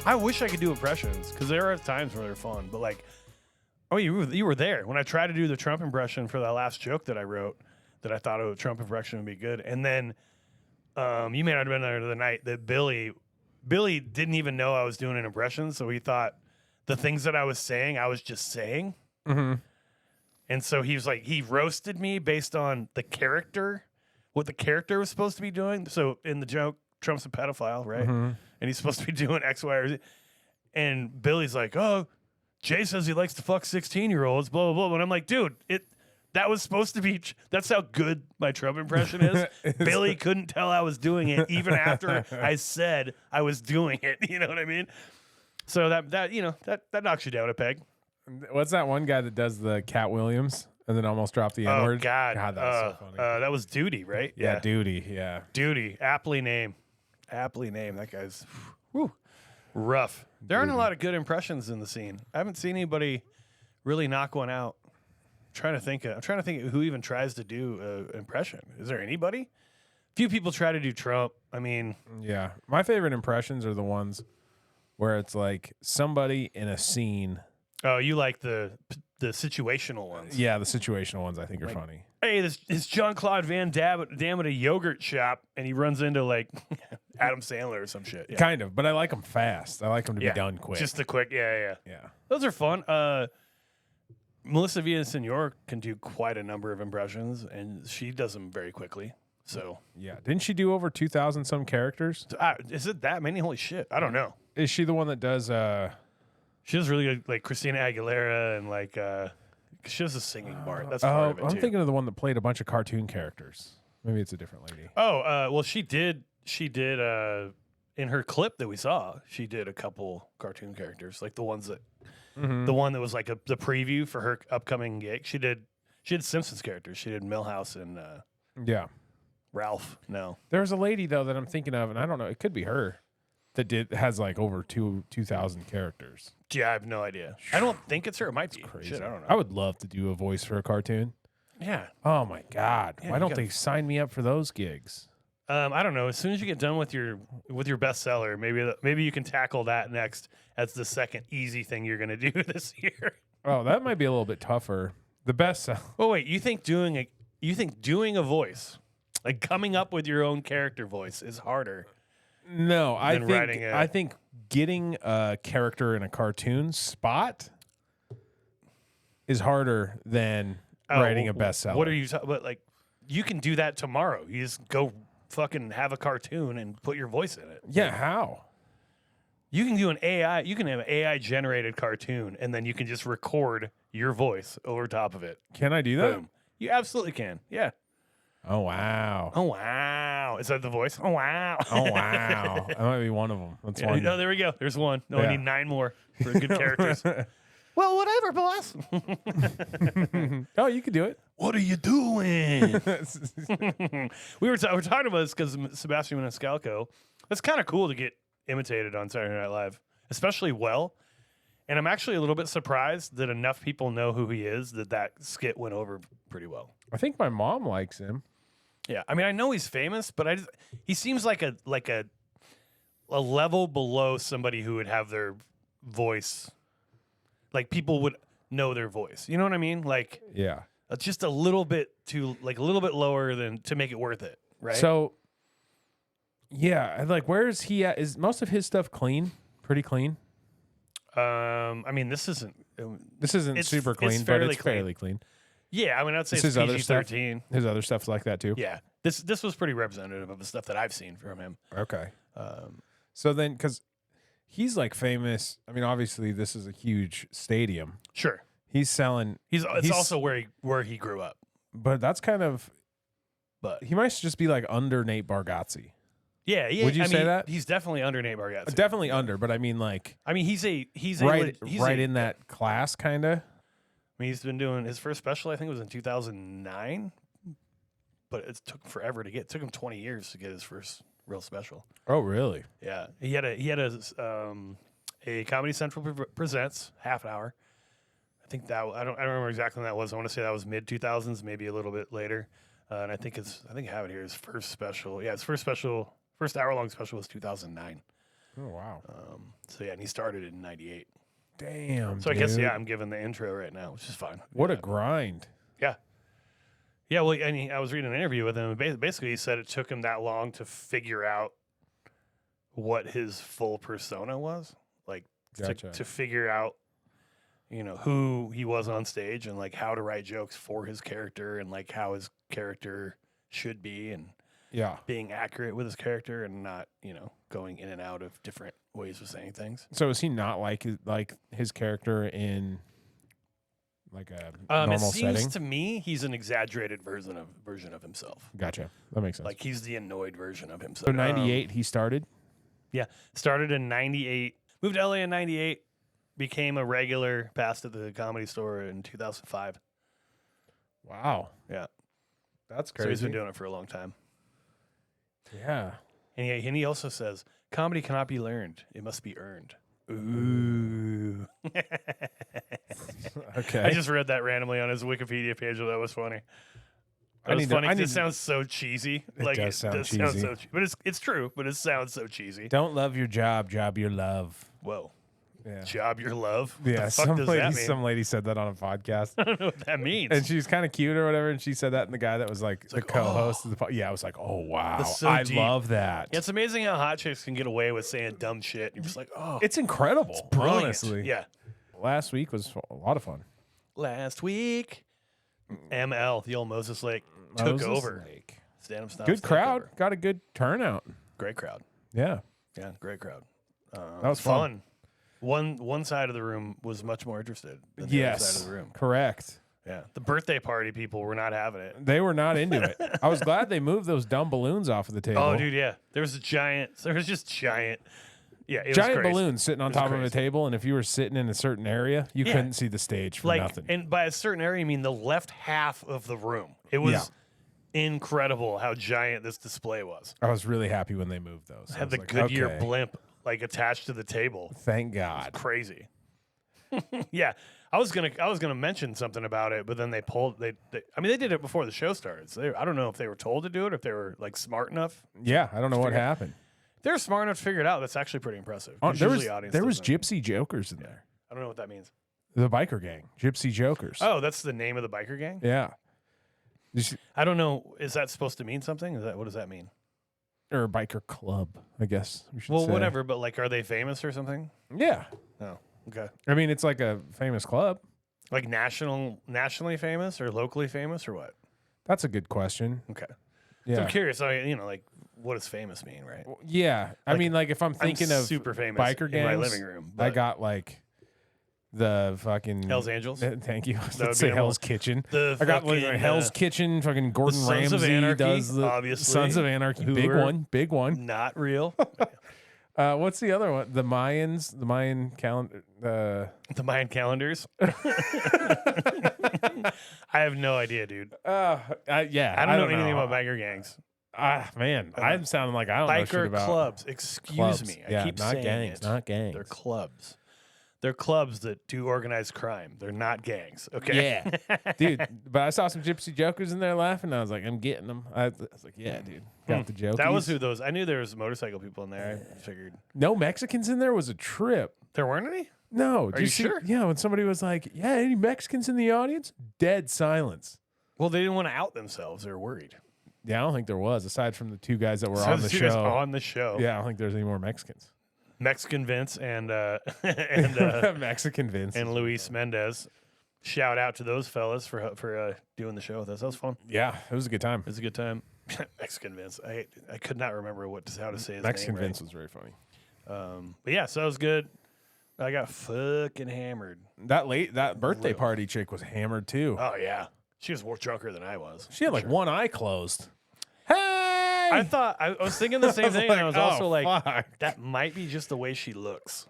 I wish I could do impressions because there are times where they're fun. But like, oh, you were there when I tried to do the Trump impression for that last joke that I wrote. That I thought a Trump impression would be good, and then you may not have been there the night that Billy didn't even know I was doing an impression, so he thought the things that I was saying I was just saying, and so he was like he roasted me based on the character, what the character was supposed to be doing. So in the joke, Trump's a pedophile, right? And he's supposed to be doing X, Y, or Z, and Billy's like, oh, Jay says he likes to fuck 16-year-olds, blah blah blah, and I'm like, dude, that was supposed to be. That's how good my Trump impression is. Billy couldn't tell I was doing it even after I said I was doing it. You know what I mean? So that knocks you down a peg. What's that one guy that does the Cat Williams and then almost dropped the N-word? Oh God, that was so funny. That was Duty, right? Yeah, Duty. Yeah, Duty. Aptly named. That guy's rough. There aren't a lot of good impressions in the scene. I haven't seen anybody really knock one out. I'm trying to think of who even tries to do an impression. Is there anybody? Few people try to do Trump. I mean, yeah. My favorite impressions are the ones where it's like somebody in a scene. Oh, you like the situational ones? Yeah, the situational ones I think are funny. Hey, this is Jean-Claude Van Damme at a yogurt shop, and he runs into like Adam Sandler or some shit. Yeah. Kind of, but I like them fast. I like them to be done quick. Just the quick, yeah. Those are fun. Melissa Villaseñor can do quite a number of impressions, and she does them very quickly. So yeah, didn't she do over 2,000 some characters? Is it that many? Holy shit! I don't know. Is she the one that does? She does really good, like Christina Aguilera, and like she has a singing part. That's part of it I'm too. thinking of the one that played a bunch of cartoon characters. Maybe it's a different lady. Oh, well, she did. In her clip that we saw, she did a couple cartoon characters, like the ones that. The one that was like the preview for her upcoming gig. She did Simpsons characters. She did Milhouse and Ralph. No, there's a lady though that I'm thinking of, and I don't know. It could be her that has like over 2,000 characters. Yeah, I have no idea. I don't think it's her. It might be crazy. Shit, I don't know. I would love to do a voice for a cartoon. Yeah. Oh my God. Yeah, why don't they sign me up for those gigs? I don't know. As soon as you get done with your bestseller, maybe you can tackle that next as the second easy thing you're going to do this year. Oh, that might be a little bit tougher. The bestseller. Oh wait, you think doing a voice, like coming up with your own character voice, is harder? No, I think getting a character in a cartoon spot is harder than writing a bestseller. What are you talking about? Like, you can do that tomorrow. You just go fucking have a cartoon and put your voice in it. Yeah, how? You can do an AI. You can have an AI generated cartoon, and then you can just record your voice over top of it. Can I do that? Boom. You absolutely can. Yeah. Oh wow. Oh wow. Is that the voice? Oh wow. Oh wow. That might be one of them. That's one. No, there we go. There's one. No, I need 9 more for good characters. Well, whatever, boss. Oh, you can do it. What are you doing? we were talking about this because Sebastian Maniscalco. It's kind of cool to get imitated on Saturday Night Live, especially well. And I'm actually a little bit surprised that enough people know who he is that skit went over pretty well. I think my mom likes him. Yeah, I mean, I know he's famous, but he seems like a level below somebody who would have their voice. Like people would know their voice. You know what I mean? Like, yeah, just a little bit lower than to make it worth it, right? So, yeah, like where is he at? Is most of his stuff clean? Pretty clean. I mean, this isn't super clean, but it's fairly clean. Yeah, I mean, I'd say it's his other stuff. PG-13. His other stuff's like that too. Yeah, this was pretty representative of the stuff that I've seen from him. Okay. So then, because he's like famous. I mean, obviously, this is a huge stadium. Sure. He's selling. It's also where he grew up. But that's kind of. But he might just be like under Nate Bargatze. Yeah. Would you say that? He's definitely under Nate Bargatze. Definitely under, but I mean, like. I mean, he's right in that class, kind of. I mean, he's been doing his first special. I think it was in 2009, but it took forever to get. It took him 20 years to get his first real special. Oh, really? Yeah. He had a Comedy Central Presents half hour. I think that I don't remember exactly when that was. I want to say that was mid 2000s, maybe a little bit later. And I think I have it here. His first special. Yeah, his first hour long special was 2009. Oh, wow. So, yeah, and he started in 98. Damn, So I guess, yeah, I'm giving the intro right now, which is fine. What a grind. Yeah. Yeah, well, and I was reading an interview with him, and basically he said it took him that long to figure out what his full persona was. Like, Gotcha. to figure out, who he was on stage and, like, how to write jokes for his character and, like, how his character should be and being accurate with his character and not, going in and out of different ways of saying things. So is he not like his character in like a normal setting? It seems to me he's an exaggerated version of himself. Gotcha. That makes sense. Like he's the annoyed version of himself. So 98 he started? Yeah. Started in 98. Moved to LA in 98. Became a regular, passed at the Comedy Store in 2005. Wow. Yeah. That's crazy. So he's been doing it for a long time. Yeah. And he also says, comedy cannot be learned. It must be earned. Ooh. Okay. I just read that randomly on his Wikipedia page. That was funny. That was funny. It sounds so cheesy. It does sound cheesy. But it's true, but it sounds so cheesy. Don't love your job, job your love. Whoa. Yeah. Job your love? What Yeah, the fuck does that mean? some lady said that on a podcast. I don't know what that means. And she's kind of cute or whatever, and she said that, and the guy that was like the co-host of the podcast, I was like, oh, wow. So I deep. love that. Yeah, it's amazing how hot chicks can get away with saying dumb shit. You're just like, oh. It's incredible, Brilliant. honestly. Yeah. Last week was a lot of fun. Last week, ML, the old Moses Lake, took over. Stand-up Snobs Good crowd. Over. Got a good turnout. Great crowd. Yeah. Yeah, great crowd. That was fun. One side of the room was much more interested than the other side of the room. Correct. Yeah. The birthday party people were not having it. They were not into it. I was glad they moved those dumb balloons off of the table. Oh, dude, yeah. There was just giant. Yeah, it giant was crazy. balloons sitting on top of a table, and if you were sitting in a certain area, you couldn't see the stage for nothing. And by a certain area, I mean the left half of the room. It was incredible how giant this display was. I was really happy when they moved those. It had the Goodyear blimp attached to the table. Thank God. Crazy. Yeah, I was gonna mention something about it, but then they pulled. They did it before the show started. So I don't know if they were told to do it, if they were like smart enough. Yeah, I don't know what happened. They're smart enough to figure it out. That's actually pretty impressive. There was Gypsy Jokers in there. I don't know what that means. The biker gang, Gypsy Jokers. Oh, that's the name of the biker gang? Yeah. I don't know. Is that supposed to mean something? What does that mean? Or a biker club, I guess we should say. Well, whatever, but like, are they famous or something? Yeah. Oh, okay. I mean, it's like a famous club. Like nationally famous or locally famous or what? That's a good question. Okay. Yeah. So I'm curious, like, what does famous mean, right? Yeah. I mean, like, if I'm thinking of super famous biker gangs, in my living room, I got like the fucking Hell's Angels. Thank you. That Let's say Hell's Kitchen. I got like Hell's Kitchen. Fucking Gordon Sons Ramsay of Anarchy, does the obviously. Sons of Anarchy. Big one. Not real. What's the other one? The Mayans. The Mayan calendar. The Mayan calendars. I have no idea, dude. Yeah. I don't know anything about biker gangs. Man, I'm sounding like I don't know shit about biker clubs. Excuse me. I keep saying gangs, it. not gangs. They're clubs. They're clubs that do organized crime. They're not gangs. Okay. Yeah, dude. But I saw some Gypsy Jokers in there laughing. And I was like, I'm getting them. I was like, yeah, dude. Got the joke. That was who those. I knew there was motorcycle people in there. I figured. No Mexicans in there was a trip. There weren't any? No. Are you sure? Yeah. When somebody was like, yeah, any Mexicans in the audience? Dead silence. Well, they didn't want to out themselves. They were worried. Yeah, I don't think there was, aside from the two guys that were on the show. On the show. Yeah, I don't think there's any more Mexicans. Mexican Vince and Mexican Vince and Luis Mendez. Shout out to those fellas for doing the show with us. That was fun. Yeah, it was a good time. It was a good time. Mexican Vince. I could not remember how to say his Mexican name. Vince was very funny. But yeah, so that was good. I got fucking hammered. That birthday party chick was hammered too. Oh yeah, she was more drunker than I was. She had like one eye closed. Hey! I was thinking the same thing, and I was also like, fuck. that might be just the way she looks.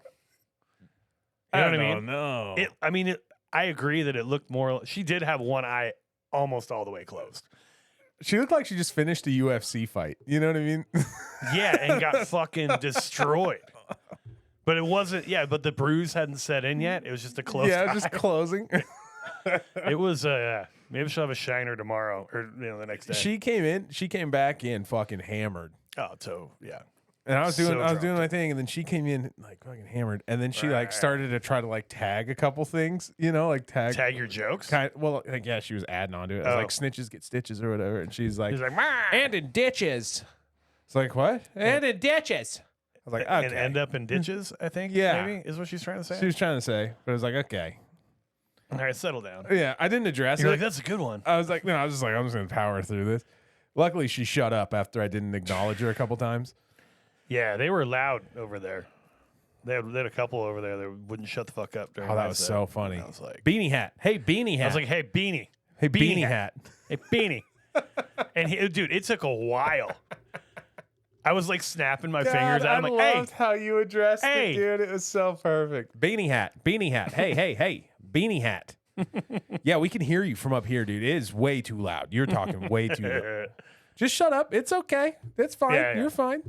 You know what I mean? No. I agree that it looked more. She did have one eye almost all the way closed. She looked like she just finished a UFC fight. You know what I mean? Yeah, and got fucking destroyed. But it wasn't. Yeah, but the bruise hadn't set in yet. It was just a closed eye. Just closing. It was. Maybe she'll have a shiner tomorrow or the next day. She came back in fucking hammered. Oh, so yeah. And I was doing So doing my thing, and then she came in like fucking hammered, and then she like started to try to like tag a couple things, like tag your jokes. Yeah, she was adding on to it. I was like, snitches get stitches or whatever, and she's like, "Mah!" and in ditches. It's like what? And in ditches. I was like, okay. And end up in ditches. I think. Yeah, maybe is what she's trying to say. She was trying to say, but I was like, okay. All right, settle down. Yeah, I didn't address You're it. like, that's a good one. I was like, no, I was just like, I'm just gonna power through this. Luckily, she shut up after I didn't acknowledge her a couple times. Yeah, they were loud over there. They had a couple over there that wouldn't shut the fuck up during. Oh, that was so funny. I was like, beanie hat. Hey, beanie hat. I was like, hey, beanie. Hey, beanie hat. Hey, beanie. And dude, it took a while. I was like snapping my fingers out. I'm like, hey. I loved how you addressed it, dude. It was so perfect. Beanie hat. Beanie hat. Hey, beanie hat. Yeah, we can hear you from up here, dude. It is way too loud. You're talking way too loud. Just shut up. It's okay. It's fine. Yeah. You're fine.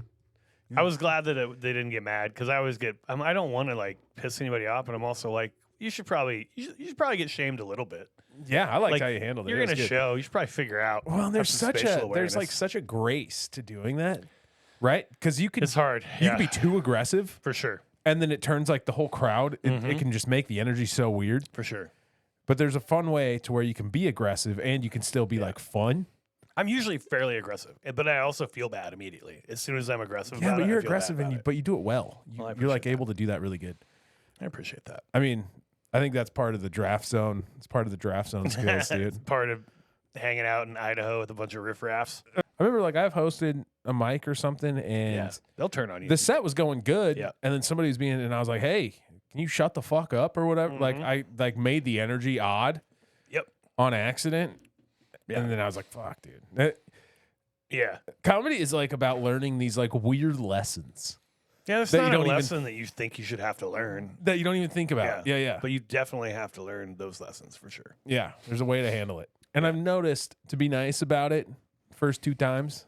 I was glad that they didn't get mad because I always get. I don't want to like piss anybody off, but I'm also like, you should probably get shamed a little bit. Yeah, I liked how you handled it. You're gonna show. You should probably figure out. Well, there's such a grace to doing that, right? Because you can. It's hard. You can be too aggressive for sure, and then it turns like the whole crowd. It can just make the energy so weird for sure. But there's a fun way to where you can be aggressive and you can still be like fun. I'm usually fairly aggressive, but I also feel bad immediately as soon as I'm aggressive. Yeah, about but it, you're aggressive but you do it well. You're like able to do that really good. I appreciate that. I mean, I think that's part of the draft zone. It's part of the draft zone skills, dude. It's part of hanging out in Idaho with a bunch of riffraffs. I remember like I've hosted a mic or something and they'll turn on you. The set was going good, and then somebody was and I was like, "Hey, can you shut the fuck up or whatever?" Like I made the energy odd. Yep. On accident. Yeah. And then I was like, "Fuck, dude." Yeah. Comedy is like about learning these like weird lessons. Yeah, there's not a lesson that you think you should have to learn. That you don't even think about. Yeah. But you definitely have to learn those lessons for sure. Yeah, there's a way to handle it. And I've noticed to be nice about it first 2 times.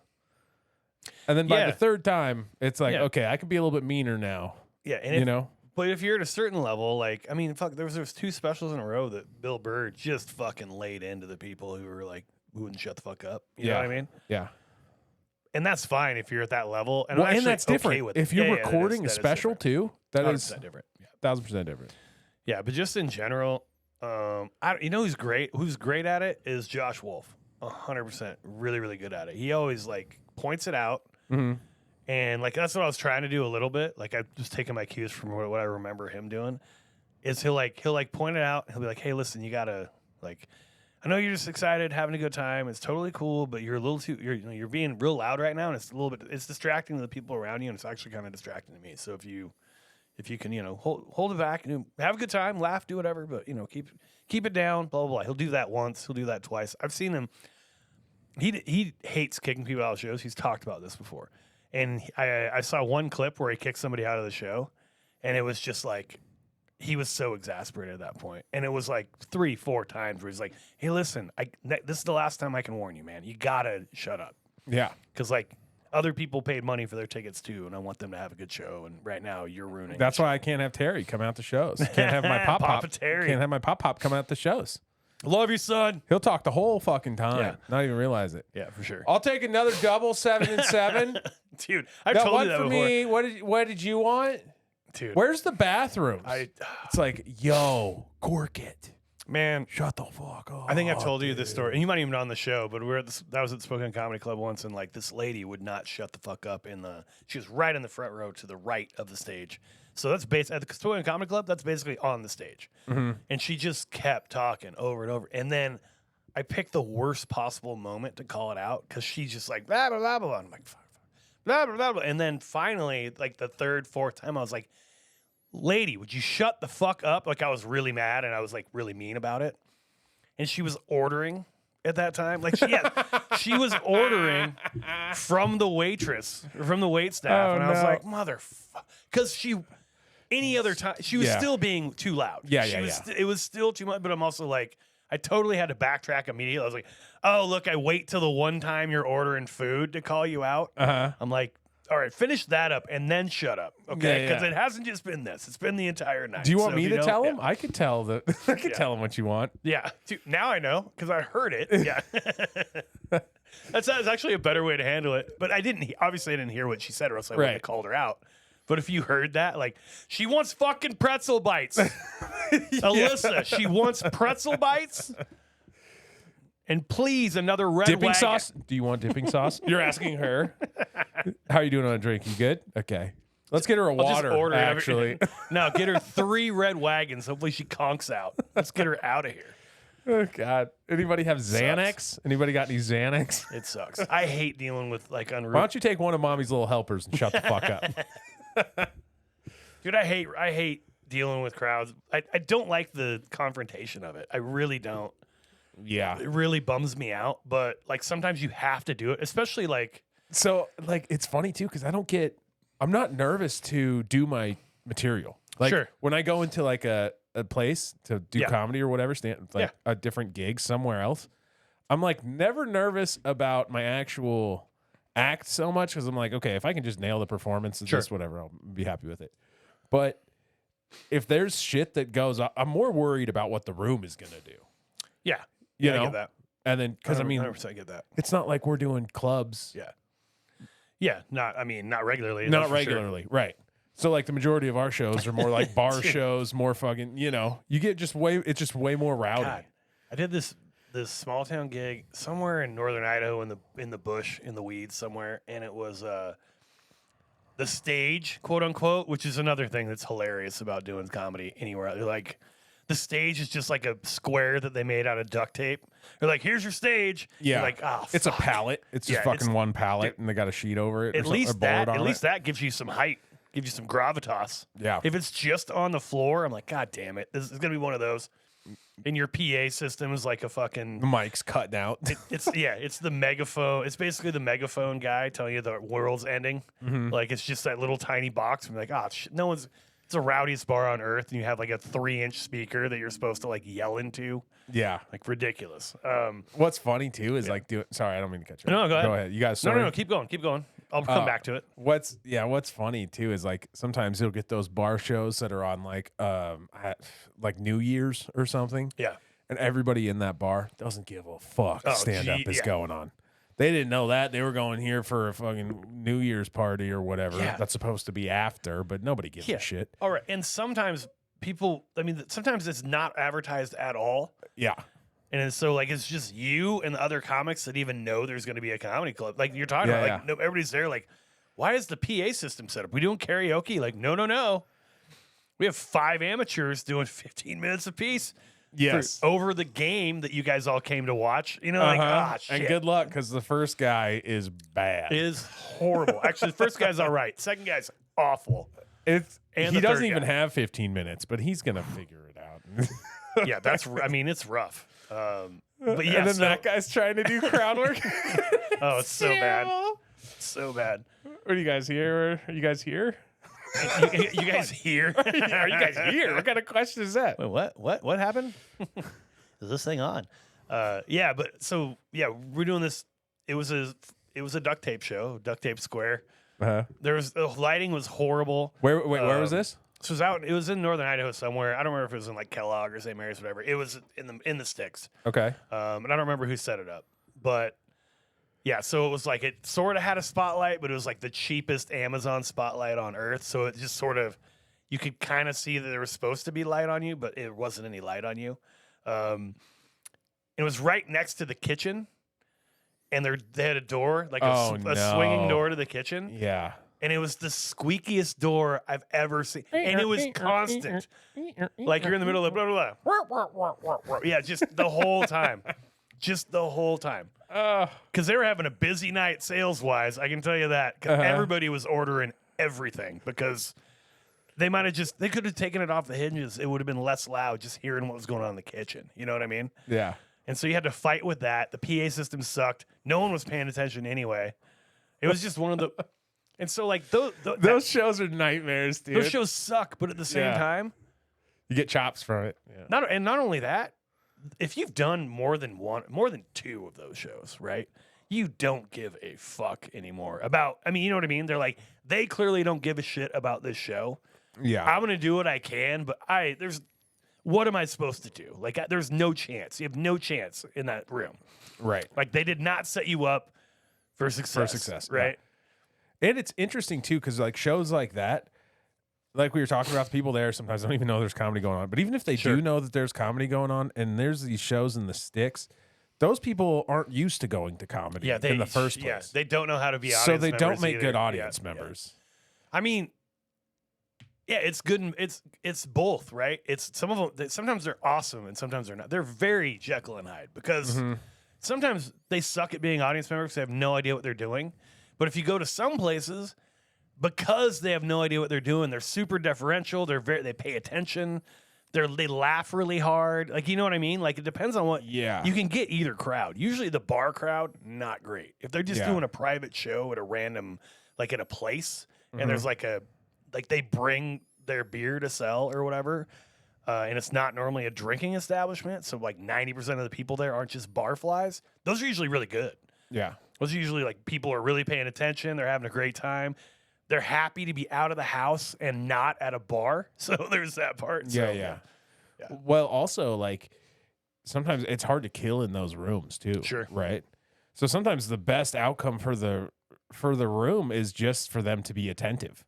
And then by the third time, it's like, okay, I can be a little bit meaner now. Yeah, and but if you're at a certain level, like, I mean, fuck, there was 2 specials in a row that Bill Burr just fucking laid into the people who were like, who wouldn't shut the fuck up. You know what I mean? Yeah. And that's fine if you're at that level. And and that's different. With if you're recording a special too, that is different. 1,000% different. Yeah, but just in general, who's great? Who's great at it is Josh Wolf. 100%, really, really good at it. He always like points it out, and like that's what I was trying to do a little bit. Like I just taking my cues from what I remember him doing. Is he'll point it out. He'll be like, "Hey, listen, you gotta like." I know you're just excited, having a good time. It's totally cool, but you're a little too you're being real loud right now, and it's distracting to the people around you, and it's actually kind of distracting to me. So if you can hold it back and have a good time, laugh, do whatever, but keep it down. Blah blah blah. He'll do that once. He'll do that twice. I've seen him. He hates kicking people out of shows. He's talked about this before, and I saw one clip where he kicked somebody out of the show, and it was just like. He was so exasperated at that point. And it was like 3-4 times where he's like, hey, listen, this is the last time I can warn you, man. You got to shut up. Yeah. Because, like, other people paid money for their tickets, too, and I want them to have a good show. And right now, you're ruining That's why I can't have Terry come out to shows. Can't have my pop-pop. Can't have my pop-pop come out to shows. Love you, son. He'll talk the whole fucking time. Yeah. Not even realize it. Yeah, for sure. I'll take another double 7 and 7. Dude, I told you that before. Me. What did you want? Dude. Where's the bathrooms? It's like, yo, cork it. Man. Shut the fuck up. I think I've told you this story, and you might even know on the show, but that was at the Spokane Comedy Club once, and like this lady would not shut the fuck up she was right in the front row to the right of the stage. So that's at the Spokane Comedy Club, that's basically on the stage. And she just kept talking over and over. And then I picked the worst possible moment to call it out because she's just like, blah, blah, blah, blah. And I'm like, fuck. Blah, blah, blah, blah. And then finally, like the 3rd, 4th time, I was like, lady, would you shut the fuck up? Like I was really mad and I was like really mean about it. And she was ordering at that time. Like she was ordering from the waitress, or from the wait staff. And I was like, motherfucker. Because any other time, she was still being too loud. It was still too much, but I'm also like, I totally had to backtrack immediately. I was like, oh, look, I wait till the one time you're ordering food to call you out. I'm like, all right, finish that up and then shut up, okay? Yeah, Because yeah. it hasn't just been this; it's been the entire night. Do you want So me if to don't- tell him? Yeah. I could tell tell him what you want. Yeah. Dude, now I know because I heard it. Yeah. That's actually a better way to handle it. But I didn't. Obviously, I didn't hear what she said, or else I wouldn't have called her out. But if you heard that, like, she wants fucking pretzel bites. Alyssa, she wants pretzel bites. And please, another red Dipping wagon. sauce? Do you want dipping sauce? You're asking her. How are you doing on a drink? You good? Okay. Let's get her a I'll just water, order actually. No, get her 3 red wagons. Hopefully she conks out. Let's get her out of here. Oh, God. Anybody have Xanax? Anybody got any Xanax? It sucks. I hate dealing with, like, Why unruly. don't you take one of Mommy's little helpers and shut the fuck up? Dude, I hate dealing with crowds. I don't like the confrontation of it. I really don't. Yeah. It really bums me out. But, like, sometimes you have to do it, especially, like... So, like, it's funny, too, because I'm not nervous to do my material. Like, Sure. when I go into, like, a place to do comedy or whatever, a different gig somewhere else, I'm, like, never nervous about my actual act so much because I'm like, okay, if I can just nail the performance and just whatever, I'll be happy with it. But if there's shit that goes, I'm more worried about what the room is going to do. Yeah. You I know? get that. And then, because I mean, 100% get that. it's not like we're doing clubs. Yeah. Yeah. Not regularly. Not that's for sure. regularly. Right. So, like, the majority of our shows are more like bar shows, more fucking, you get it's just way more rowdy. God, I did this small town gig somewhere in northern Idaho in the bush, in the weeds somewhere, and it was the stage, quote unquote, which is another thing that's hilarious about doing comedy anywhere. They're like, the stage is just like a square that they made out of duct tape. They're like, here's your stage. Yeah. You're like, oh, It's a fuck. pallet. It's just Yeah, fucking it's- one pallet, and they got a sheet over it. At or least a board on it. that gives you some height, gives you some gravitas. Yeah. If it's just on the floor, I'm like, God damn it, this is gonna be one of those. And your PA system is like a fucking. The mic's cutting out. It's the megaphone. It's basically the megaphone guy telling you the world's ending. Like, it's just that little tiny box. I'm like, oh shit, no one's. It's the rowdiest bar on earth, and you have like a 3-inch speaker that you're supposed to like yell into. Yeah. Like, ridiculous. What's funny, too, is like, sorry, I don't mean to cut you No, off. go ahead. Go ahead. You guys, No, keep going. I'll come back to it. What's funny too is like sometimes you'll get those bar shows that are on like New Year's or something. Yeah. And everybody in that bar doesn't give a fuck stand up is going on. They didn't know that. They were going here for a fucking New Year's party or whatever. Yeah. That's supposed to be after, but nobody gives a shit. All right. And sometimes sometimes it's not advertised at all. Yeah. And so, like, it's just you and the other comics that even know there's going to be a comedy club. Like, you're talking Yeah, about, like, no, everybody's there. Like, why is the PA system set up? We doing karaoke? Like, no. We have 5 amateurs doing 15 minutes apiece. Yes. Over the game that you guys all came to watch. You know, like, shit. And good luck because the first guy is bad. It is horrible. Actually, the first guy's all right. Second guy's awful. He the doesn't third even guy. have 15 minutes, but he's gonna figure it out. Yeah, it's rough. But yeah, and then that guy's trying to do crowd work. Oh, it's so bad. So bad. Are you guys here? Are you guys here? You guys here? Are you guys here? What kind of question is that? Wait, what happened? Is this thing on? We're doing this. It was a duct tape show, duct tape square. The lighting was horrible. Where was this? So it was in northern Idaho somewhere. I don't remember if it was in like Kellogg or St. Mary's or whatever. It was in the sticks. Okay. And I don't remember who set it up, but yeah, so it was like it sort of had a spotlight, but it was like the cheapest Amazon spotlight on earth. So it just sort of, you could kind of see that there was supposed to be light on you, but it wasn't any light on you. It was right next to the kitchen, and they had a door, like a swinging door to the kitchen. Yeah. And it was the squeakiest door I've ever seen. And it was constant. Like you're in the middle of blah, blah, blah. Yeah, just the whole time. Just the whole time. Because they were having a busy night sales-wise, I can tell you that. 'Cause everybody was ordering everything because they could have taken it off the hinges. It would have been less loud just hearing what was going on in the kitchen. You know what I mean? Yeah. And so you had to fight with that. The PA system sucked. No one was paying attention anyway. It was just one of the... And so, like, those shows are nightmares, dude. those shows suck, but at the same time... You get chops from it. Yeah. Not only that, if you've done more than 2 of those shows, right? you don't give a fuck anymore about. I mean, you know what I mean? They're like, they clearly don't give a shit about this show. Yeah. I'm gonna do what I can, but what am I supposed to do? Like, there's no chance. You have no chance in that room. Right. Like, they did not set you up for success. Right. Yeah. And it's interesting too, because like shows like that, like we were talking about, the people there sometimes don't even know there's comedy going on. But even if they do know that there's comedy going on, and there's these shows in the sticks, those people aren't used to going to comedy in the first place. Yeah, they don't know how to be audience so they members don't make either. good audience members. I mean, yeah, it's good. And it's both, right? It's some of them. Sometimes they're awesome, and sometimes they're not. They're very Jekyll and Hyde because sometimes they suck at being audience members. They have no idea what they're doing. But if you go to some places, because they have no idea what they're doing, they're super deferential. They pay attention. They laugh really hard. Like, you know what I mean? Like, it depends on what. Yeah. You can get either crowd. Usually the bar crowd, not great. If they're just doing a private show at a random, like at a place, and there's like they bring their beer to sell or whatever, and it's not normally a drinking establishment, so like 90% of the people there aren't just barflies. Those are usually really good. Yeah. Those are usually like people are really paying attention. They're having a great time. They're happy to be out of the house and not at a bar. So there's that part. So, Yeah. Well, also, like, sometimes it's hard to kill in those rooms too. Sure. Right. So sometimes the best outcome for the room is just for them to be attentive.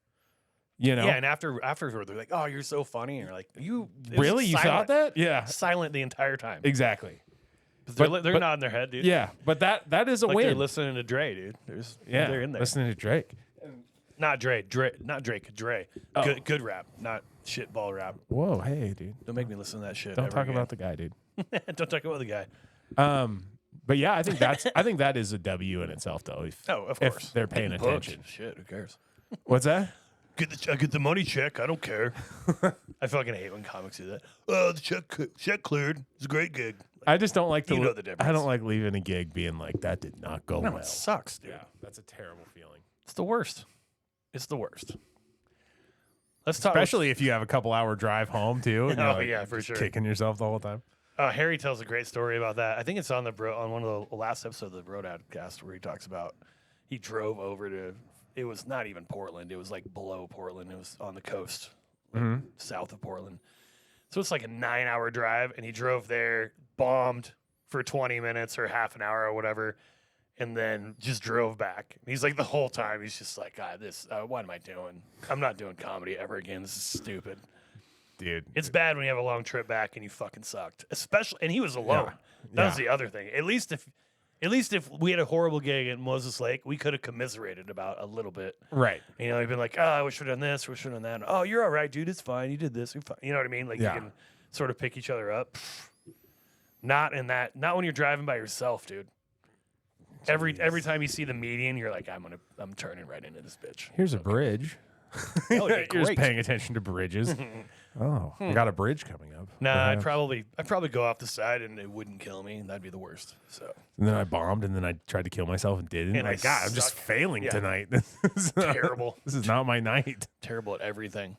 You know? Yeah, and afterward, they're like, "Oh, you're so funny." And you're like, "You really? You thought that?" Yeah. Silent the entire time. Exactly. But they're nodding their head, dude. Yeah, but that is a like win. They're listening to Dre, dude. They're in there. Listening to Drake. Not Dre. Not Drake. Dre. Oh. Good rap, not shitball rap. Whoa, hey, dude. Don't make me listen to that shit. Don't talk about the guy, dude. Don't talk about the guy. But yeah, I think that is a W in itself, though. Of course. If they're paying attention. Shit, who cares? What's that? I get the money check. I don't care. I fucking hate when comics do that. Oh, the check cleared. It's a great gig. I just don't like you know the difference. I don't like leaving a gig being like, that did not go well. It sucks, dude. Yeah, that's a terrible feeling. It's the worst. It's the worst. Let's talk. Especially if you have a couple-hour drive home too. And yeah, for sure. Kicking yourself the whole time. Harry tells a great story about that. I think it's on one of the last episodes of the Broadcast where he talks about he drove over to. It was not even Portland. It was like below Portland. It was on the coast, south of Portland. So it's like a 9-hour drive, and he drove there, bombed for 20 minutes or half an hour or whatever, and then just drove back. He's like the whole time, he's just like, God, what am I doing? I'm not doing comedy ever again. This is stupid. Dude. It's bad when you have a long trip back and you fucking sucked. Especially, and he was alone. That was the other thing. At least if we had a horrible gig at Moses Lake, we could have commiserated about a little bit. Right. You know, you've been like, oh, I wish we'd done this, we should have done that. Oh, you're all right, dude. It's fine. You did this. You're fine. You know what I mean? Like you can sort of pick each other up. Not when you're driving by yourself, dude. Jeez. Every time you see the median, you're like, I'm turning right into this bitch. Here's a bridge. Oh, yeah, you're just paying attention to bridges. I got a bridge coming up. Nah, I'd probably go off the side and it wouldn't kill me. That'd be the worst. So. And then I bombed, and then I tried to kill myself and didn't. And I'm just failing tonight. Terrible. This is not my night. Terrible at everything.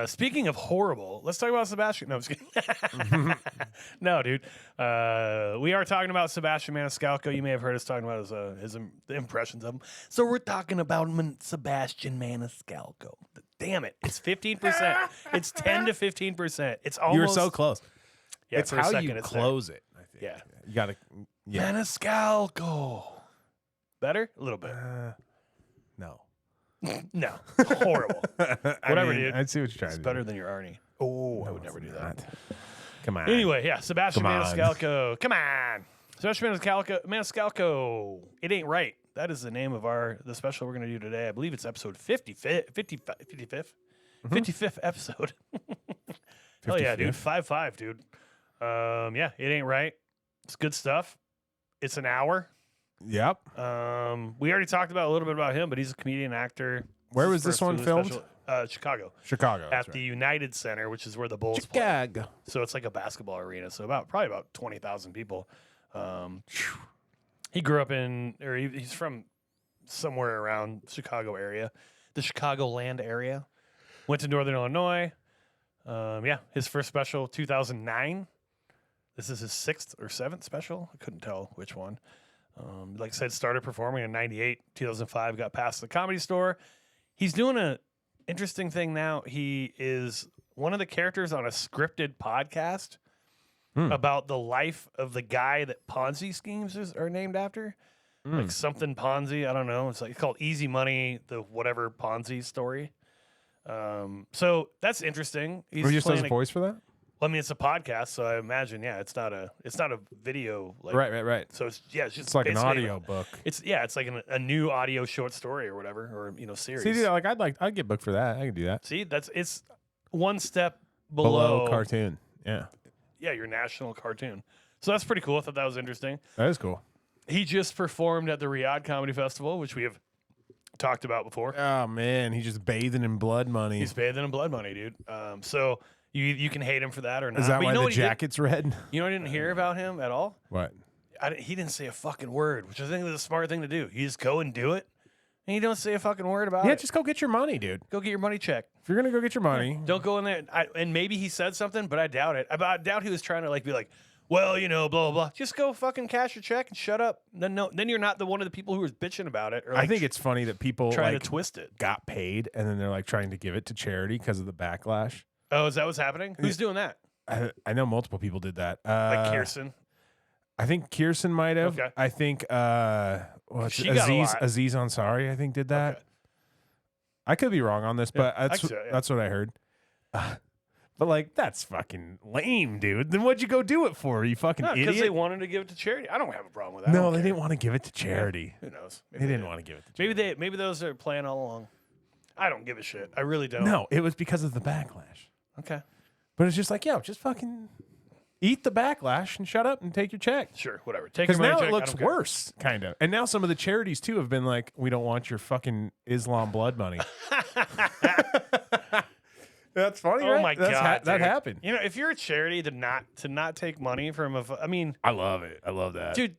Speaking of horrible, let's talk about Sebastian. No, I'm just kidding. No, dude. We are talking about Sebastian Maniscalco. You may have heard us talking about his impressions of him. So we're talking about Sebastian Maniscalco. Damn it. It's 15%. It's 10 to 15%. It's almost. You were so close. Yeah, it's how you close it, I think. Yeah. You got to. Yeah. Maniscalco. Better? A little bit. No. No. Horrible. Whatever, dude. I see what you're trying to do. It's better than your Arnie. Oh, I would never do that. Come on. Anyway, yeah, Sebastian Maniscalco. Come on. Sebastian Maniscalco. It ain't right. That is the name of the special we're going to do today. I believe it's episode 55th episode. Hell yeah, dude. 5-5, dude. Yeah, it ain't right. It's good stuff. It's an hour. Yep. We already talked about a little bit about him, but he's a comedian, actor. Where was this one filmed? Chicago. Chicago. At the United Center, which is where the Bulls play. So it's like a basketball arena. So probably about 20,000 people. He grew up he's from somewhere around Chicago area, the Chicagoland area. Went to Northern Illinois. His first special, 2009. This is his 6th or 7th special. I couldn't tell which one. Like I said, started performing in 98, 2005, got past the Comedy Store. He's doing a interesting thing now. He is one of the characters on a scripted podcast about the life of the guy that Ponzi schemes are named after. Like something Ponzi, I don't know. It's called Easy Money, the whatever Ponzi story. So that's interesting. He just does a voice for that? Well, I mean, it's a podcast, so I imagine, it's not a video. Like, right. So it's just it's like an audio book. It's like a new audio short story or whatever, or series. See, dude, I'd get booked for that. I could do that. See, it's one step below cartoon. Yeah. Yeah, your national cartoon. So that's pretty cool. I thought that was interesting. That is cool. He just performed at the Riyadh Comedy Festival, which we have talked about before. Oh man, he's just bathing in blood money. He's bathing in blood money, dude. So you can hate him for that or not. Is that but why the jacket's red? You know, I didn't hear about him at all. What? He didn't say a fucking word, which I think is a smart thing to do. You just go and do it, and you don't say a fucking word about it. Yeah, just go get your money, dude. Go get your money checked. If you're gonna go get your money, don't go in there. And maybe he said something, but I doubt it. I doubt he was trying to be like, well, blah blah blah. Just go fucking cash your check and shut up. Then you're not one of the people who was bitching about it. Or I think it's funny that people trying to twist it. Got paid and then they're like trying to give it to charity because of the backlash. Oh, is that what's happening? Who's doing that? I know multiple people did that. Like Kirsten. I think Kirsten might have. Okay. I think Aziz Ansari, I think, did that. Okay. I could be wrong on this, but that's what I heard. But that's fucking lame, dude. Then what'd you go do it for? You fucking idiot. Because they wanted to give it to charity. I don't have a problem with that. No, they didn't want to give it to charity. Who knows? They didn't want to give it to charity. Maybe those are planned all along. I don't give a shit. I really don't. No, it was because of the backlash. Okay. But it's just just fucking eat the backlash and shut up and take your check. Sure, whatever. Because now it looks worse, kind of. And now some of the charities, too, have been like, we don't want your fucking Islam blood money. That's funny, right? Oh, my God, that happened. You know, if you're a charity to not take money from I love it. I love that. Dude,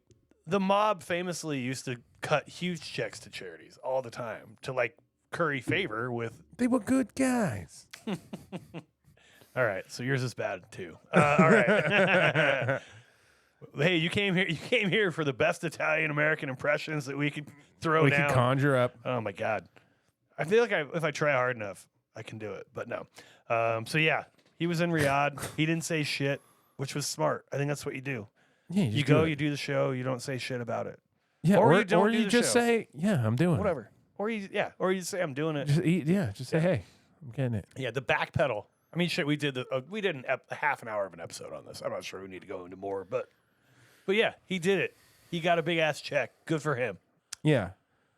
the mob famously used to cut huge checks to charities all the time to, curry favor with... They were good guys. All right, so yours is bad too. All right. Hey, you came here for the best Italian American impressions that we could throw down. We could conjure up. Oh my God, I feel like if I try hard enough, I can do it. But no. So yeah, he was in Riyadh. He didn't say shit, which was smart. I think that's what you do. Yeah, you go, you do the show, you don't say shit about it. Yeah, or you just say, yeah, I'm doing whatever. Or you say I'm doing it. Just say, hey, I'm getting it. Yeah, the backpedal. I mean, shit, we did a half an hour of an episode on this. I'm not sure we need to go into more, but yeah, he did it. He got a big ass check. Good for him. Yeah.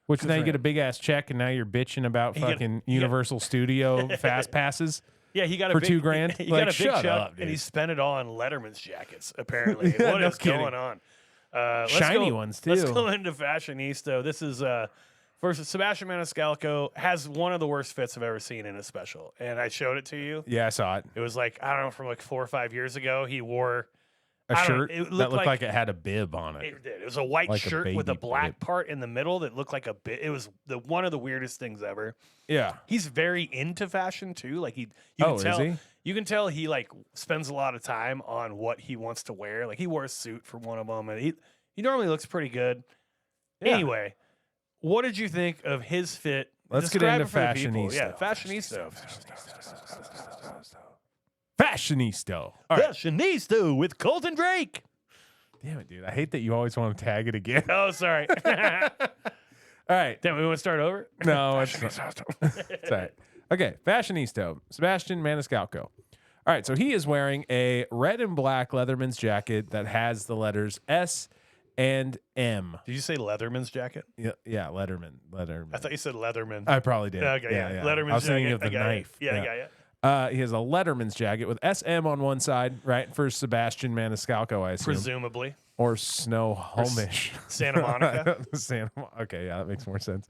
Which now you get a big ass check, and now you're bitching about fucking Universal Studio fast passes. Yeah, he got for $2,000. He got a big check, up, and he spent it all on Letterman's jackets. Apparently, what is going on? Shiny ones too. Let's go into Fashionisto. This is first, Sebastian Maniscalco has one of the worst fits I've ever seen in a special, and I showed it to you. Yeah, I saw it. It was I don't know, from 4 or 5 years ago. He wore a shirt that looked like it had a bib on it. It did. It was a white shirt with a black part in the middle that looked like a bib. It was one of the weirdest things ever. Yeah, he's very into fashion too. You can tell. Is he? You can tell he spends a lot of time on what he wants to wear. He wore a suit for one of them, and he normally looks pretty good. Yeah. Anyway, what did you think of his fit? Let's get into Fashionisto. Yeah, Fashionisto. Fashionista. Fashionista with Colton Drake. Damn it, dude. I hate that you always want to tag it again. Oh, sorry. All right. Damn, we want to start over? No, it's all right. Okay, Fashionisto, Sebastian Maniscalco. All right, so he is wearing a red and black Leatherman's jacket that has the letters S and M. Did you say Leatherman's jacket? Yeah, Letterman. I thought you said Leatherman. I probably did. Okay, yeah. Letterman's I was thinking jacket. of the knife. Yeah. He has a Letterman's jacket with SM on one side, right, for Sebastian Maniscalco, I assume. Presumably. Or Snohomish. Santa Monica. Okay, yeah, that makes more sense.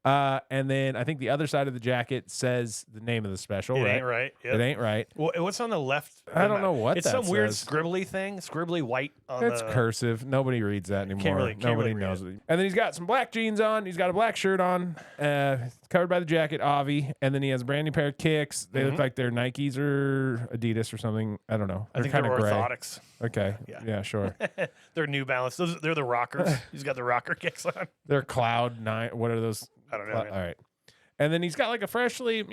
And then I think the other side of the jacket says the name of the special. It right? ain't right. Yep. It ain't right. What's on the left? I don't know what it's that some weird says. scribbly thing, scribbly white on It's the cursive. Nobody reads that anymore. Nobody knows it. And then he's got some black jeans on. He's got a black shirt on, covered by the jacket, Avi. And then he has a brand new pair of kicks. They look like they're Nikes or Adidas or something. I don't know. I think kind they're of gray. orthotics. Okay. Yeah, sure. They're New Balance. They're the rockers. He's got the rocker kicks on. They're Cloud 9. What are those? I don't know. All right. And then he's got like a freshly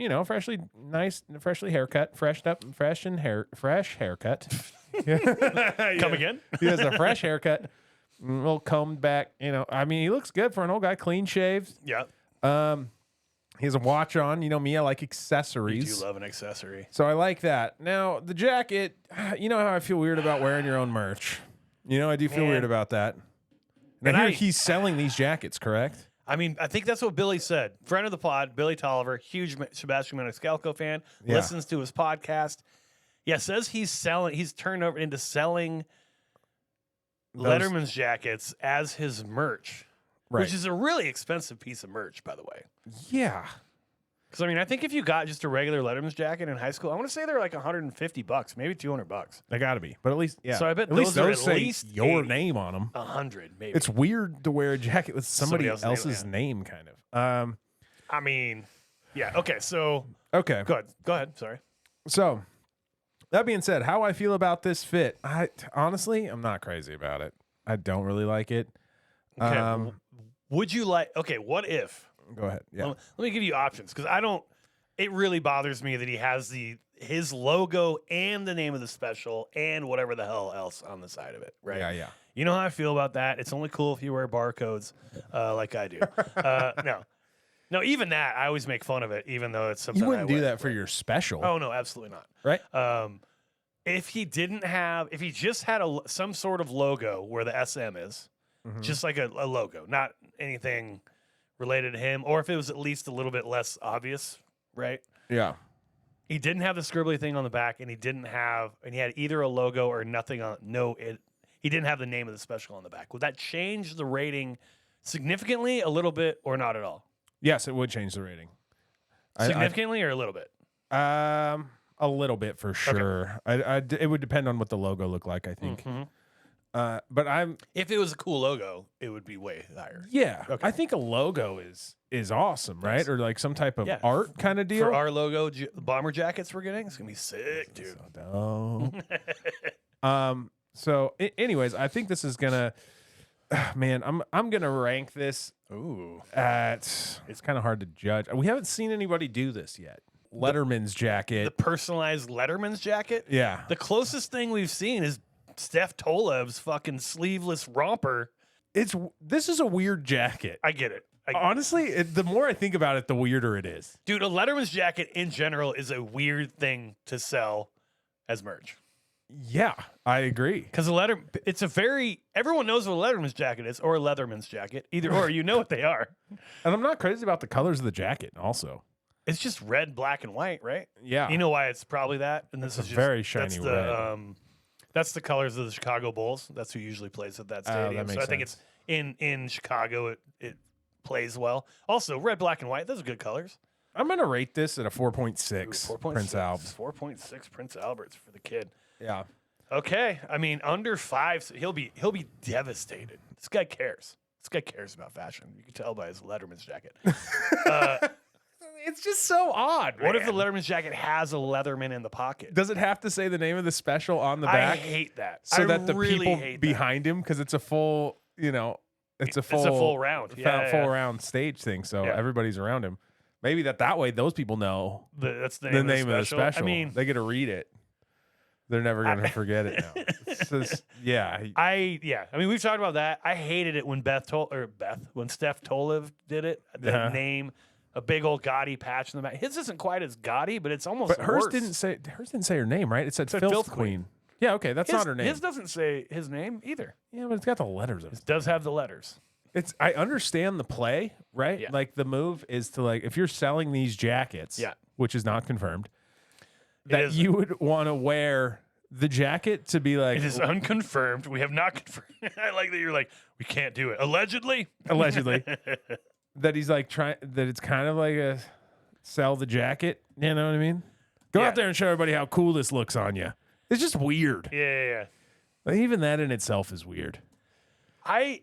haircut, fresh haircut. Come again? He has a fresh haircut, a little combed back. I mean, he looks good for an old guy, clean shaved. Yeah. He has a watch on. You know me, I like accessories. You do love an accessory. So I like that. Now, the jacket, you know how I feel weird about wearing your own merch. I do feel weird about that. And I hear he's selling these jackets, correct? I mean, I think that's what Billy said. Friend of the pod, Billy Tolliver, huge Sebastian Maniscalco fan, listens to his podcast. Yeah, says he's turned over into selling Letterman's jackets as his merch, which is a really expensive piece of merch, by the way. Yeah. Because, I mean, I think if you got just a regular Letterman's jacket in high school, I want to say they're like $150, maybe $200. They got to be. But at least, yeah. So I bet at least those are say at least your name on them. 100, maybe. It's weird to wear a jacket with somebody else's name, kind of. I mean, yeah. Okay, so. Okay. Go ahead. Sorry. So, that being said, how I feel about this fit, honestly, I'm not crazy about it. I don't really like it. Okay. Would you like? Okay. What if? Go ahead. Yeah. Let me give you options because I don't. It really bothers me that he has his logo and the name of the special and whatever the hell else on the side of it. Right. Yeah. You know how I feel about that. It's only cool if you wear barcodes, like I do. No. Even that I always make fun of it, even though it's something you wouldn't I do wear. that for your special. Oh no, absolutely not. Right. If he just had some sort of logo where the SM is, just like a logo, not anything related to him, or if it was at least a little bit less obvious, right? Yeah. He didn't have the scribbly thing on the back, and he had either a logo or nothing on. He didn't have the name of the special on the back. Would that change the rating significantly, a little bit, or not at all? Yes, it would change the rating. Significantly or a little bit? A little bit for sure. Okay. It would depend on what the logo looked like, I think. But if it was a cool logo, it would be way higher. Yeah. Okay. I think a logo is awesome, right? Or like some type of art kind of deal. For our logo bomber jackets we're getting, it's gonna be sick, dude. So anyways, I think this is gonna man, I'm gonna rank this it's kind of hard to judge. We haven't seen anybody do this yet. Letterman's jacket. The personalized Letterman's jacket? Yeah. The closest thing we've seen is Steph Tolev's fucking sleeveless romper. This is a weird jacket. I get it. Honestly, the more I think about it, the weirder it is. Dude, a Letterman's jacket in general is a weird thing to sell as merch. Yeah, I agree. Because everyone knows what a Letterman's jacket is, or a Leatherman's jacket. Either or, you know what they are. And I'm not crazy about the colors of the jacket also. It's just red, black, and white, right? Yeah. You know why it's probably that? And this is just very shiny red. That's the colors of the Chicago Bulls. That's who usually plays at that stadium. So I think it's in Chicago. It plays well. Also, red, black, and white. Those are good colors. I'm gonna rate this at a 4.6. Prince Albert. 4.6 Prince Alberts for the kid. Yeah. Okay. I mean, under 5, so he'll be devastated. This guy cares. This guy cares about fashion. You can tell by his Letterman's jacket. It's just so odd. What if the Letterman's jacket has a Leatherman in the pocket? Does it have to say the name of the special on the back? I hate that. So that the people behind him, because it's a full, it's a full round. Full round stage thing. So everybody's around him. Maybe that way those people know that's the name of the special. I mean, they get to read it. They're never going to forget it now. I mean, we've talked about that. I hated it when when Steph Tolev did it. The name, a big old gaudy patch in the back. His isn't quite as gaudy, but it's almost. But hers worse. didn't say her name, right? It said Filth Queen. Yeah, okay, that's not her name. His doesn't say his name either. Yeah, but it's got the letters of it. It does have the letters. I understand the play, right? Yeah. Like the move is to if you're selling these jackets, which is not confirmed, that you would want to wear the jacket to be like. It is unconfirmed. We have not confirmed. I like that you're like, we can't do it. Allegedly. that he's like trying that it's kind of like a sell the jacket. You know what I mean? Go out there and show everybody how cool this looks on you. It's just weird. Yeah. Like, even that in itself is weird. I'm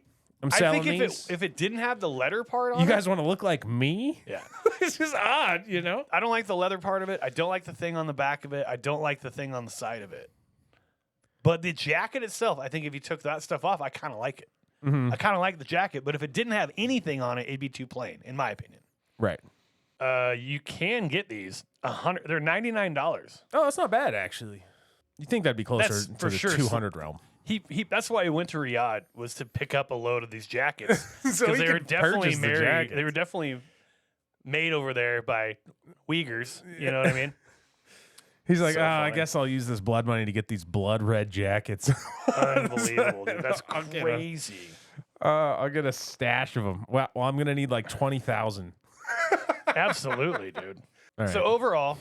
selling think these. if it didn't have the leather part on it. You guys want to look like me? Yeah. It's just odd, you know? I don't like the leather part of it. I don't like the thing on the back of it. I don't like the thing on the side of it. But the jacket itself, I think if you took that stuff off, I kind of like it. I kind of like the jacket, but if it didn't have anything on it, it'd be too plain, in my opinion. Right. You can get these they're $99. Oh, that's not bad, actually. You think that'd be closer That's to for the sure. 200 realm. He that's why he went to Riyadh, was to pick up a load of these jackets. So Because he they were could definitely purchase the married. jackets. They were definitely made over there by Uyghurs. You know what I mean? He's like, So I funny. guess I'll use this blood money to get these blood red jackets. Unbelievable, dude. That's I'll get 'em. crazy. I'll get a stash of them. Well, I'm going to need like 20,000. Absolutely, dude. All right. So overall,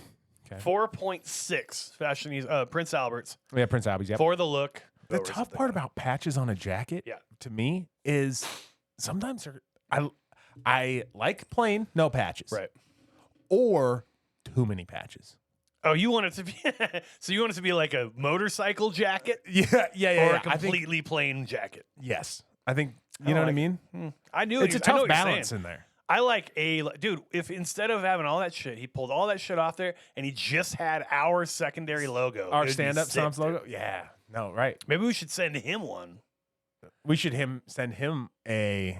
Okay. 4.6 Fashionisto, Prince Albert's Yeah, Prince Albie's. Yep. for the look. The Or tough something. part about patches on a jacket, Yeah. to me, is sometimes I like plain, no patches. Right. Or too many patches. Oh, you want it to be so you want it to be like a motorcycle jacket Yeah, or a I think, completely plain jacket? yes. I think, you know what I mean? I knew It's a I know tough what you're balance saying. in there. I like dude, if instead of having all that shit, he pulled all that shit off there and he just had our secondary logo. Our it'd be stand-up sick, Snobs dude. logo? Yeah. No, right. Maybe we should send him one. We should send him a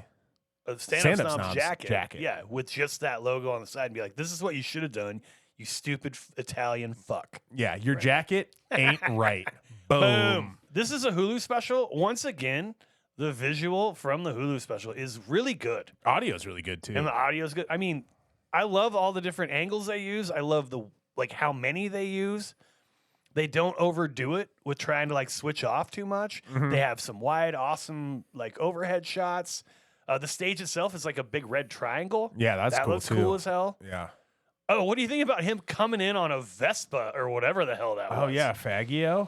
A stand-up Stand-up Snobs Snobs jacket. Yeah, with just that logo on the side and be like, this is what you should have done, you stupid Italian fuck. yeah. Your jacket ain't right. Boom. This is a Hulu special. Once again, the visual from the Hulu special is really good. Audio's really good too. And the audio's good. I mean, I love all the different angles they use. I love how many they use. They don't overdo it with trying to like switch off too much. They have some wide, awesome like overhead shots. The stage itself is like a big red triangle. Yeah, that's that cool looks too. cool as hell. Yeah. Oh, what do you think about him coming in on a Vespa or whatever the hell that was? Oh yeah, Faggio.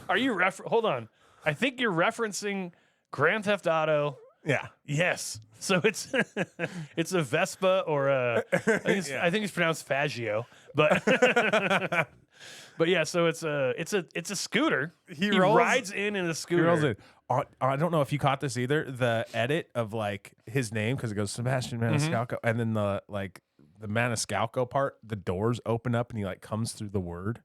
Are you hold on? I think you're referencing Grand Theft Auto. Yeah. Yes. So it's it's a Vespa or a I think it's pronounced Faggio, but but yeah. So it's a scooter. He rides in a scooter. He rolls it. I don't know if you caught this either. The edit of like his name, because it goes Sebastian Maniscalco, and then the Maniscalco part, the doors open up and he like comes through the word.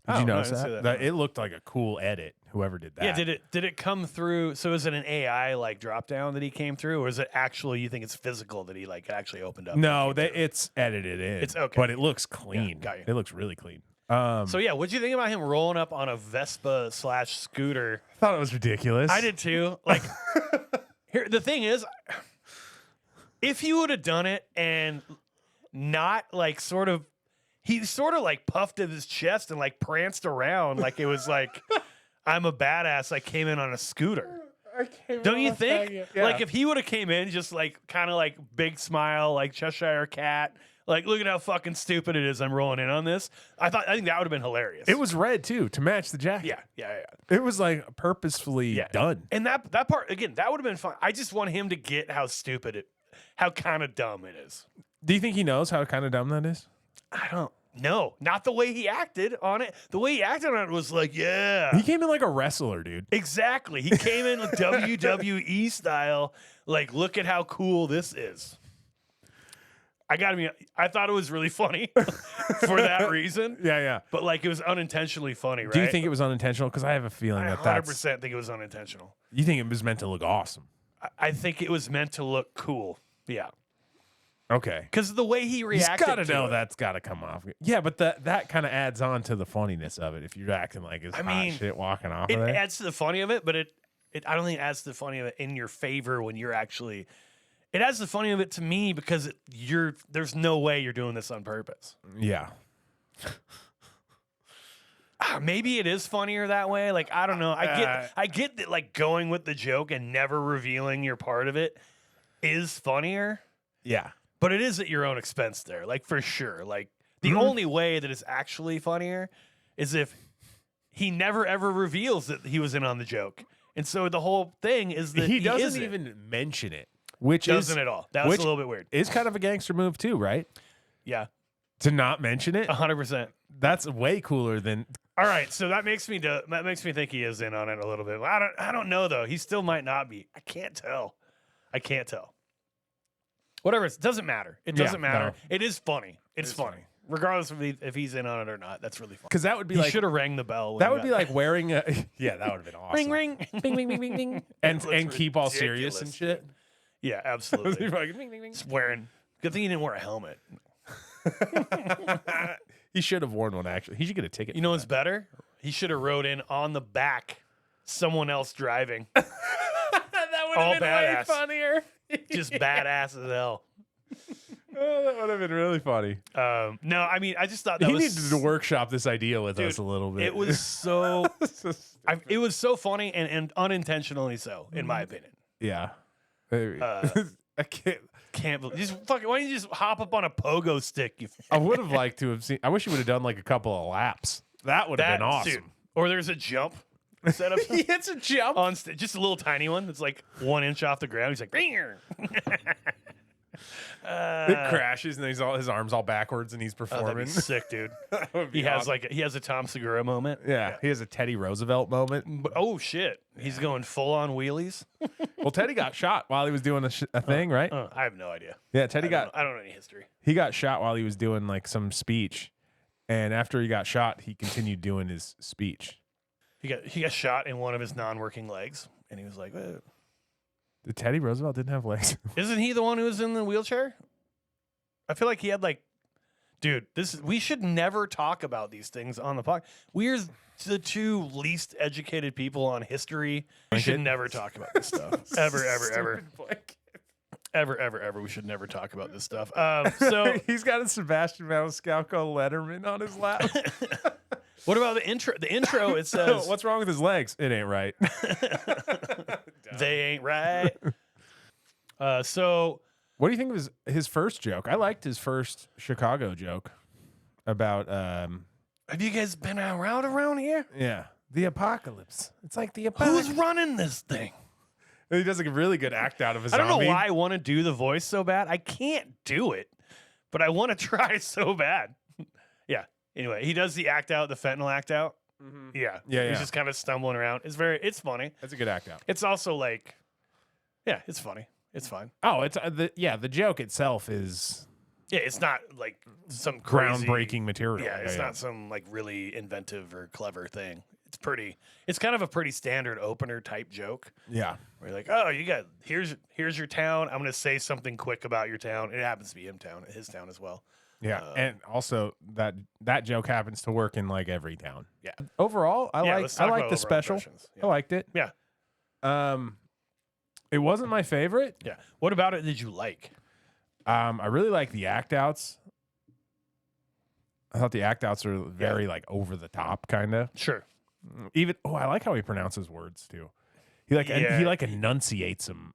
Did you no, I notice didn't see that? that. It looked like a cool edit. Whoever did that. Yeah. Did it come through? So is it an AI like drop down that he came through, or is it actually you think it's physical that he like actually opened up? No, it's edited in. It's okay. but it looks clean. got you. It looks really clean. So yeah, what'd you think about him rolling up on a Vespa / scooter? I thought it was ridiculous. I did too. Like, here the thing is, if he would have done it and not like he sort of like puffed at his chest and like pranced around like it was like I'm a badass. I came in on a scooter. Don't you think? Yeah. Like if he would have came in just like kind of like big smile, like Cheshire Cat. Like, look at how fucking stupid it is. I'm rolling in on this. I think that would have been hilarious. It was red too to match the jacket. Yeah. It was like purposefully done. And that part again, that would have been fun. I just want him to get how stupid how kind of dumb it is. Do you think he knows how kind of dumb that is? I don't know. Not the way he acted on it. The way he acted on it was like, yeah. He came in like a wrestler, dude. Exactly. He came in WWE style. Like, look at how cool this is. I thought it was really funny for that reason. Yeah. But like it was unintentionally funny, right? Do you think it was unintentional? Because I have a feeling I that 100% think it was unintentional. You think it was meant to look awesome? I think it was meant to look cool. Yeah. Okay. Because the way he He's reacted got to to know it. that's got to come off. Yeah, but that kind of adds on to the funniness of it. If you're acting like it's hot shit walking off It of there. adds to the funny of it, but I don't think it adds to the funny of it in your favor when you're actually. It adds the funny of it to me because there's no way you're doing this on purpose. Yeah. Maybe it is funnier that way. Like I don't know. I get that like going with the joke and never revealing your part of it is funnier. Yeah. But it is at your own expense there, like for sure. Like the only way that it's actually funnier is if he never ever reveals that he was in on the joke, and so the whole thing is that he doesn't isn't. even mention it. which doesn't at all. That was a little bit weird. It's kind of a gangster move too, right? Yeah, to not mention it. 100%. That's way cooler than. All right, so that makes me think he is in on it a little bit. I don't know though. He still might not be. I can't tell. Whatever, it doesn't matter. It doesn't matter. No. It is funny. It's funny. Regardless of if he's in on it or not. That's really funny. Because that would be he like should have rang the bell. That would be like wearing a yeah. That would have been awesome. Ring ring, bing bing bing bing bing, and keep all serious and shit. Yeah, absolutely. Like, bing, bing, bing. Just wearing. Good thing he didn't wear a helmet. He should have worn one. Actually, he should get a ticket. You know what's better? He should have rode in on the back, someone else driving. That would have been badass. way funnier. Just badass as hell. Oh, that would have been really funny. No, I mean, I just thought that he was needed to workshop this idea with us a little bit. It was so, it was so funny and unintentionally so, in my opinion. Yeah, I Can't believe. Just fucking. Why don't you just hop up on a pogo stick? I would have liked to have seen. I wish he would have done like a couple of laps. That would have been awesome. Dude. Or there's a jump set up. He hits a jump on just a little tiny one that's like 1 inch off the ground. He's like, it crashes and his arms all backwards and he's performing. That'd be sick, dude. He awesome. has a Tom Segura moment. Yeah, he has a Teddy Roosevelt moment. Oh shit, he's going full on wheelies. Well, Teddy got shot while he was doing a thing, right? I have no idea. Yeah, Teddy I don't know any history. He got shot while he was doing like some speech, and after he got shot, he continued doing his speech. He got shot in one of his non-working legs, and he was like, "The Teddy Roosevelt didn't have legs." Isn't he the one who was in the wheelchair? I feel like he had like, dude. We should never talk about these things on the podcast. We're the two least educated people on history. We should never talk about this stuff ever. We should never talk about this stuff. So he's got a Sebastian Maniscalco Leatherman on his lap. What about the intro? The intro, it says, "What's wrong with his legs? It ain't right." They ain't right. So, what do you think of his first joke? I liked his first Chicago joke about. Have you guys been around here? Yeah, the apocalypse. It's like the apocalypse. Who's running this thing? He does like a really good act out of his. I don't know why I want to do the voice so bad. I can't do it, but I want to try so bad. Yeah. Anyway, he does the act out, the fentanyl act out. Mm-hmm. Yeah. He's just kind of stumbling around. It's funny. That's a good act out. It's also like, yeah, it's funny. It's fine. Oh, it's the joke itself is. Yeah, it's not like some crazy, groundbreaking material. Yeah, it's not some like really inventive or clever thing. It's kind of a pretty standard opener type joke. Yeah. Where you're like, oh, here's your town. I'm gonna say something quick about your town. It happens to be his town as well. Yeah, and also that joke happens to work in like every town. Yeah. Overall, I like the special. Yeah. I liked it. Yeah. It wasn't my favorite. Yeah. What about it did you like? I really like the act outs. I thought the act outs are very like over the top kind of. Sure. Even I like how he pronounces words too. He enunciates them.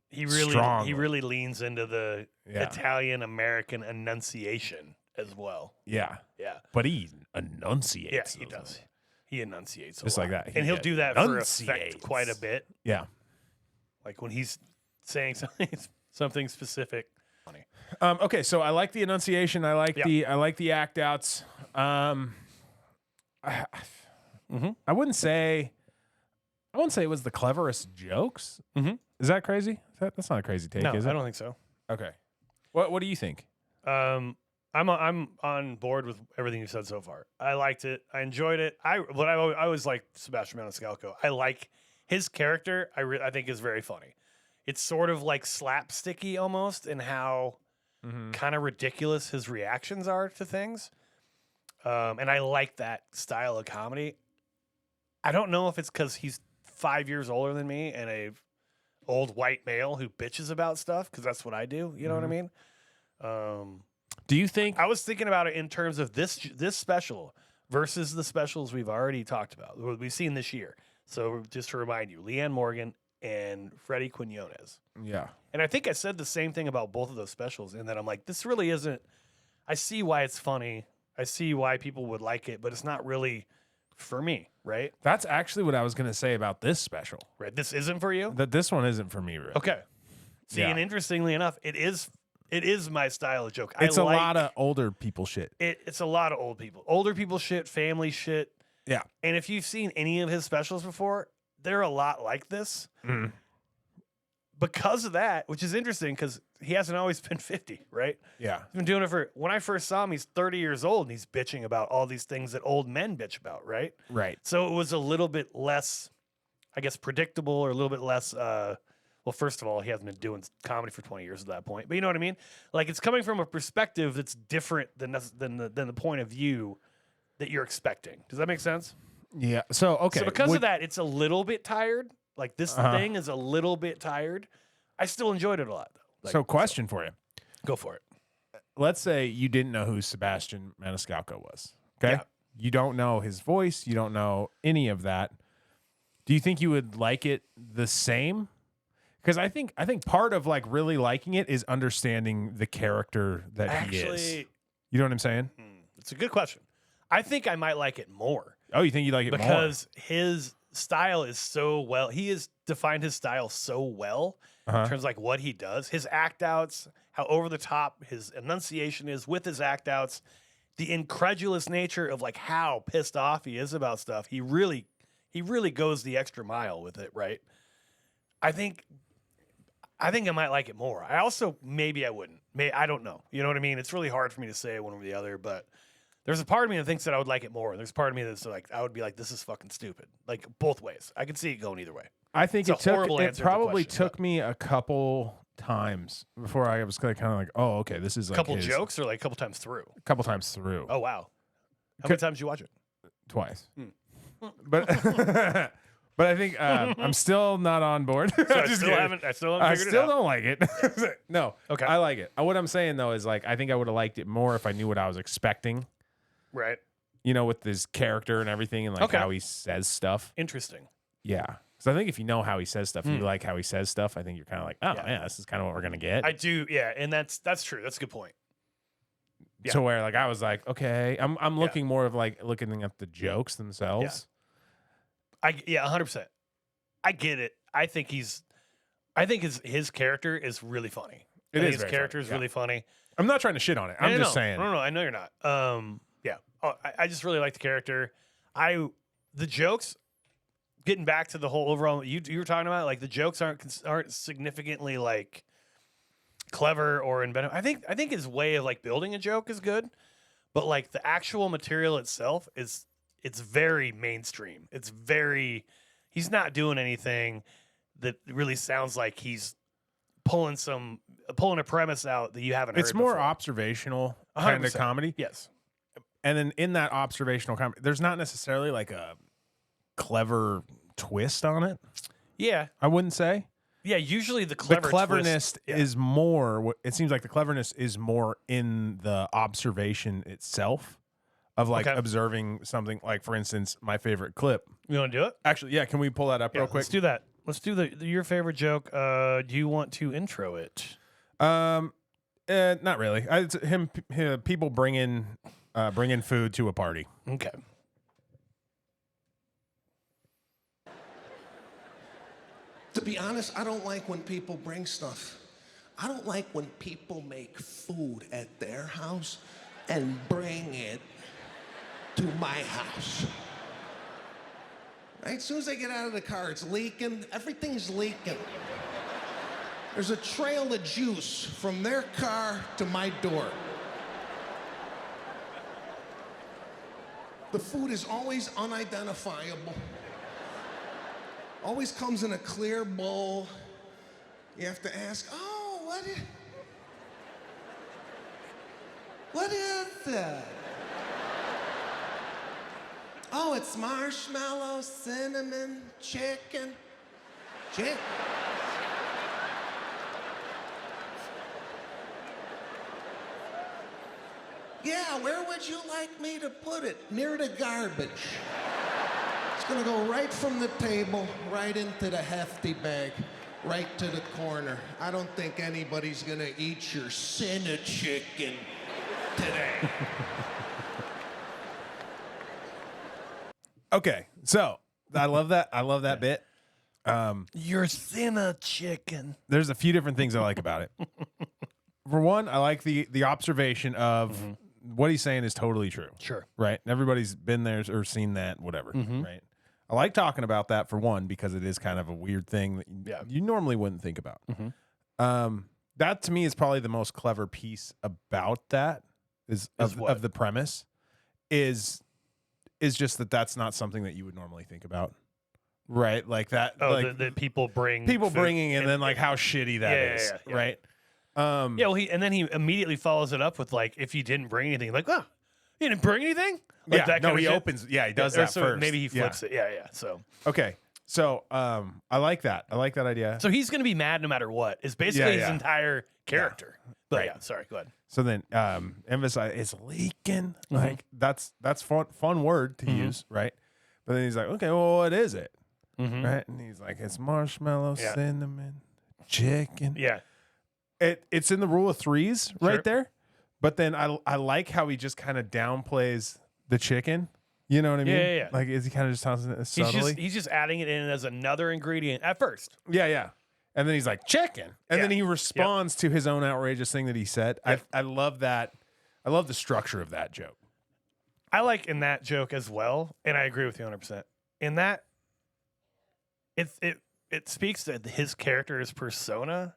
He really leans into the Italian American enunciation as well. Yeah. Yeah. But he enunciates. Yeah, he does. He enunciates just like that. And he'll do that for effect quite a bit. Yeah. Like when he's saying something specific. Funny. Okay, so I like the enunciation. I like the act outs. I wouldn't say it was the cleverest jokes. Mm-hmm. Is that crazy? That's not a crazy take, is it? I don't think so. Okay. What do you think? I'm on board with everything you said so far. I liked it. I enjoyed it. I always like Sebastian Maniscalco. I like his character. I think is very funny. It's sort of like slapsticky almost in how kind of ridiculous his reactions are to things. And I like that style of comedy. I don't know if it's because he's 5 years older than me and a old white male who bitches about stuff, because that's what I do. You know what I mean? Do you think... I was thinking about it in terms of this special versus the specials we've already talked about, what we've seen this year. So just to remind you, Leanne Morgan and Freddie Quinones. Yeah. And I think I said the same thing about both of those specials, in that I'm like, this really isn't... I see why it's funny. I see why people would like it, but it's not really for me, right? That's actually what I was going to say about this special. Right. This isn't for you? That this one isn't for me, really. Okay. See, and interestingly enough, it is my style of joke. It's a lot of older people shit. It's a lot of older people shit, family shit. Yeah. And if you've seen any of his specials before, they're a lot like this. Mm. Because of that, which is interesting because he hasn't always been 50, right? Yeah. He's been doing it when I first saw him, he's 30 years old and he's bitching about all these things that old men bitch about, right? Right. So it was a little bit less, I guess, predictable or a little bit less, well, first of all, he hasn't been doing comedy for 20 years at that point, but you know what I mean? Like it's coming from a perspective that's different than the point of view that you're expecting. Does that make sense? Yeah. So, okay. So because of that, it's a little bit tired. Like this thing is a little bit tired. I still enjoyed it a lot, though. Like, so, question for you. Go for it. Let's say you didn't know who Sebastian Maniscalco was. Okay. Yeah. You don't know his voice. You don't know any of that. Do you think you would like it the same? Because I think part of like really liking it is understanding the character that he is. You know what I'm saying? It's a good question. I think I might like it more. Oh, you think you like it more? Because his style is so well. He has defined his style so well in terms of like what he does, his act outs, how over the top his enunciation is with his act outs, the incredulous nature of like how pissed off he is about stuff. He really goes the extra mile with it, right? I think I might like it more. I also maybe I wouldn't. I don't know. You know what I mean? It's really hard for me to say one or the other, but there's a part of me that thinks that I would like it more. There's a part of me that's like I would be like, this is fucking stupid. Like both ways. I could see it going either way. I think it probably took me a couple times before I was kind of like, oh, okay, this is like a couple jokes or like a couple times through. A couple times through. Oh wow. How many times did you watch it? Twice. But but I think I'm still not on board. So I still haven't figured it out. I still don't like it. No. Okay. I like it. What I'm saying though is like I think I would have liked it more if I knew what I was expecting. Right. You know, with his character and everything and like how he says stuff. Interesting. Yeah. Because I think if you know how he says stuff, you like how he says stuff, I think you're kind of like, oh, yeah, this is kind of what we're going to get. I do, yeah. And that's true. That's a good point. Yeah. So where like I was like, okay, I'm looking more of like looking at the jokes themselves. Yeah. 100%. I get it. I think his character is really funny. His character is really funny. I'm not trying to shit on it. I'm just saying. No, I know you're not. Yeah. Oh, I just really like the character. The jokes, getting back to the whole overall, you were talking about, like the jokes aren't significantly like clever or inventive. I think his way of like building a joke is good, but like the actual material itself it's very mainstream. He's not doing anything that really sounds like he's pulling a premise out that you haven't heard. It's more before. Observational kind of comedy. Yes. And then in that observational comedy, there's not necessarily like a clever twist on it. Yeah. I wouldn't say. Yeah, usually the cleverness is more. It seems like the cleverness is more in the observation itself of like observing something. Like for instance, my favorite clip. You want to do it? Actually, yeah. Can we pull that up real quick? Let's do that. Let's do your favorite joke. Do you want to intro it? Not really. It's him. People bringing food to a party. Okay. To be honest, I don't like when people bring stuff. I don't like when people make food at their house and bring it to my house. Right? As soon as I get out of the car, it's leaking. Everything's leaking. There's a trail of juice from their car to my door. The food is always unidentifiable. Always comes in a clear bowl. You have to ask, oh, what is that? Oh, it's marshmallow, cinnamon, chicken. Yeah, where would you like me to put it? Near the garbage. It's gonna go right from the table, right into the hefty bag, right to the corner. I don't think anybody's gonna eat your Cinna chicken today. Okay, so I love that. I love that bit. You're thin a chicken. There's a few different things I like about it. For one, I like the observation of what he's saying is totally true. Sure. Right? Everybody's been there or seen that, whatever. Right? I like talking about that for one, because it is kind of a weird thing that you normally wouldn't think about. That to me is probably the most clever piece about that of the premise is just that that's not something that you would normally think about. Right? Like that. Oh, like the people people bringing and then like how shitty that is. yeah. Right? Well, and then he immediately follows it up with like, if you didn't bring anything, like, oh, you didn't bring anything? Like that kind of he shit? opens. Yeah, he does that so first. Maybe he flips it. Yeah. So Okay. So I like that. I like that idea. So he's going to be mad no matter what. It's basically his entire character. But Right. sorry, go ahead. So then emphasize it's leaking. Like that's fun word to use, right? But then he's like, okay, well, what is it? Right? And he's like, it's marshmallow, cinnamon, chicken. Yeah. It's in the rule of threes right Sure. there. But then I like how he just kind of downplays the chicken. You know what I mean? Yeah. Like, is he kind of just tossing it subtly? He's just adding it in as another ingredient at first. Yeah. And then he's like, chicken. And then he responds to his own outrageous thing that he said. I love that. I love the structure of that joke. I like in that joke as well, and I agree with you 100%. In that, it speaks to his character's persona.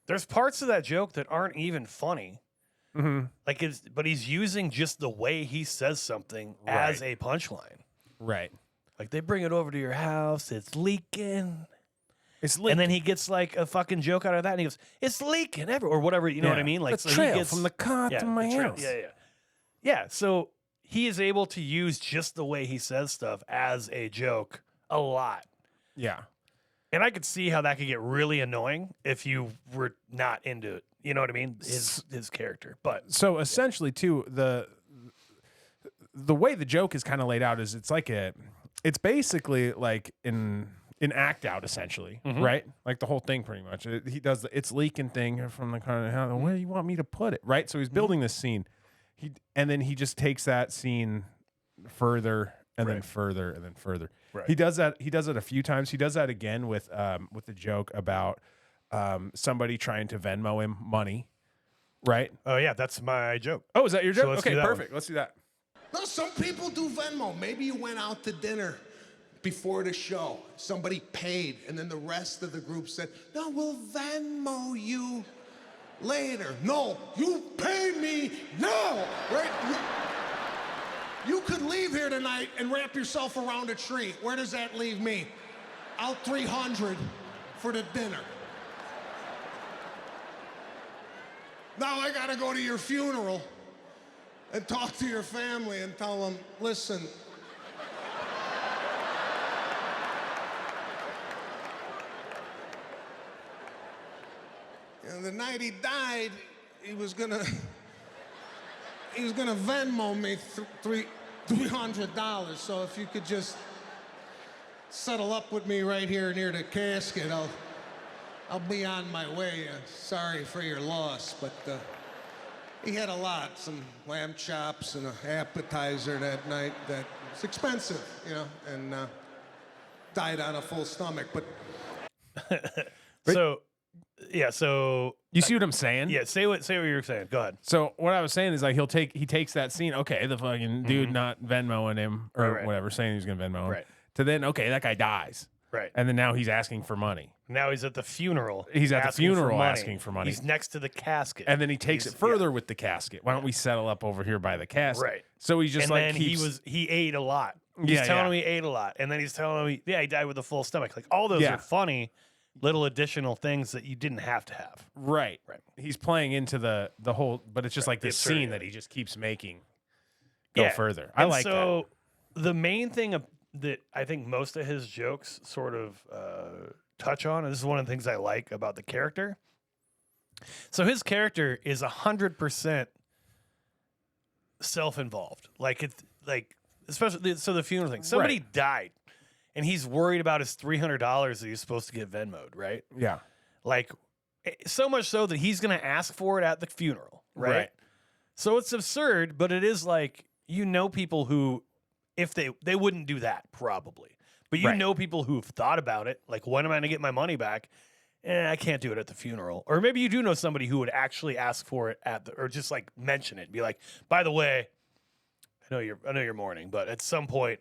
There's parts of that joke that aren't even funny. Like but he's using just the way he says something as a punchline. Right. Like, they bring it over to your house, it's leaking. It's leaking. And then he gets like a fucking joke out of that, and he goes, "It's leaking everywhere," or whatever. You know what I mean? Like, the so trail he gets from the car to my the trail. house. Yeah. So he is able to use just the way he says stuff as a joke a lot, Yeah. and I could see how that could get really annoying if you were not into it. You know what I mean? His character, but So essentially, too, the way the joke is kind of laid out is it's basically like an act out, essentially, right? Like the whole thing, pretty much. He does it's leaking thing from the car. Where do you want me to put it? Right. So he's building this scene. And then he just takes that scene further and then further and then further. Right. He does that. He does it a few times. He does that again with the joke about somebody trying to Venmo him money. Right. oh yeah, that's my joke. Oh, is that your So joke? let's Okay, do that perfect. Let's do that. No, some people do Venmo. Maybe you went out to dinner before the show. Somebody paid, and then the rest of the group said, "No, we'll Venmo you later." No, you pay me now, right? You could leave here tonight and wrap yourself around a tree. Where does that leave me? Out 300 for the dinner. Now I gotta go to your funeral and talk to your family and tell them, listen, and the night he died, he was gonna Venmo me $300. So if you could just settle up with me right here near the casket, I'll be on my way. Sorry for your loss, but he had a lot, some lamb chops and an appetizer that night that was expensive, you know, and died on a full stomach. But So You see what I'm saying? yeah, say what you were saying. Go ahead. So what I was saying is like he takes that scene, okay, the fucking dude not Venmoing him or Right. whatever, saying he's gonna Venmo him. Right. To then, okay, that guy dies. Right. And then now he's asking for money. Now he's at the funeral. He's at the asking for funeral money. asking for money. He's next to the casket. And then he takes it further with the casket. Why don't we settle up over here by the casket? Right. So he's just and like then he ate a lot. He's Yeah, telling yeah. him he ate a lot. And then he's telling him he died with a full stomach. Like, all those Yeah. are funny little additional things that you didn't have to have. Right. He's playing into the whole, but it's just like this absurdity. scene that he just keeps making go further. I And like that. so the main thing that I think most of his jokes sort of touch on, and this is one of the things I like about the character. So his character is 100% self-involved. Like, it's like, especially the funeral thing. Somebody died, and he's worried about his $300 that he's supposed to get Venmo'd, right? Yeah. Like, so much so that he's going to ask for it at the funeral, right? So it's absurd, but it is like, you know, people who, if they wouldn't do that probably, But you know people who've thought about it, like, when am I going to get my money back? I can't do it at the funeral. Or maybe you do know somebody who would actually ask for it or just like mention it. Be like, by the way, I know you're mourning, but at some point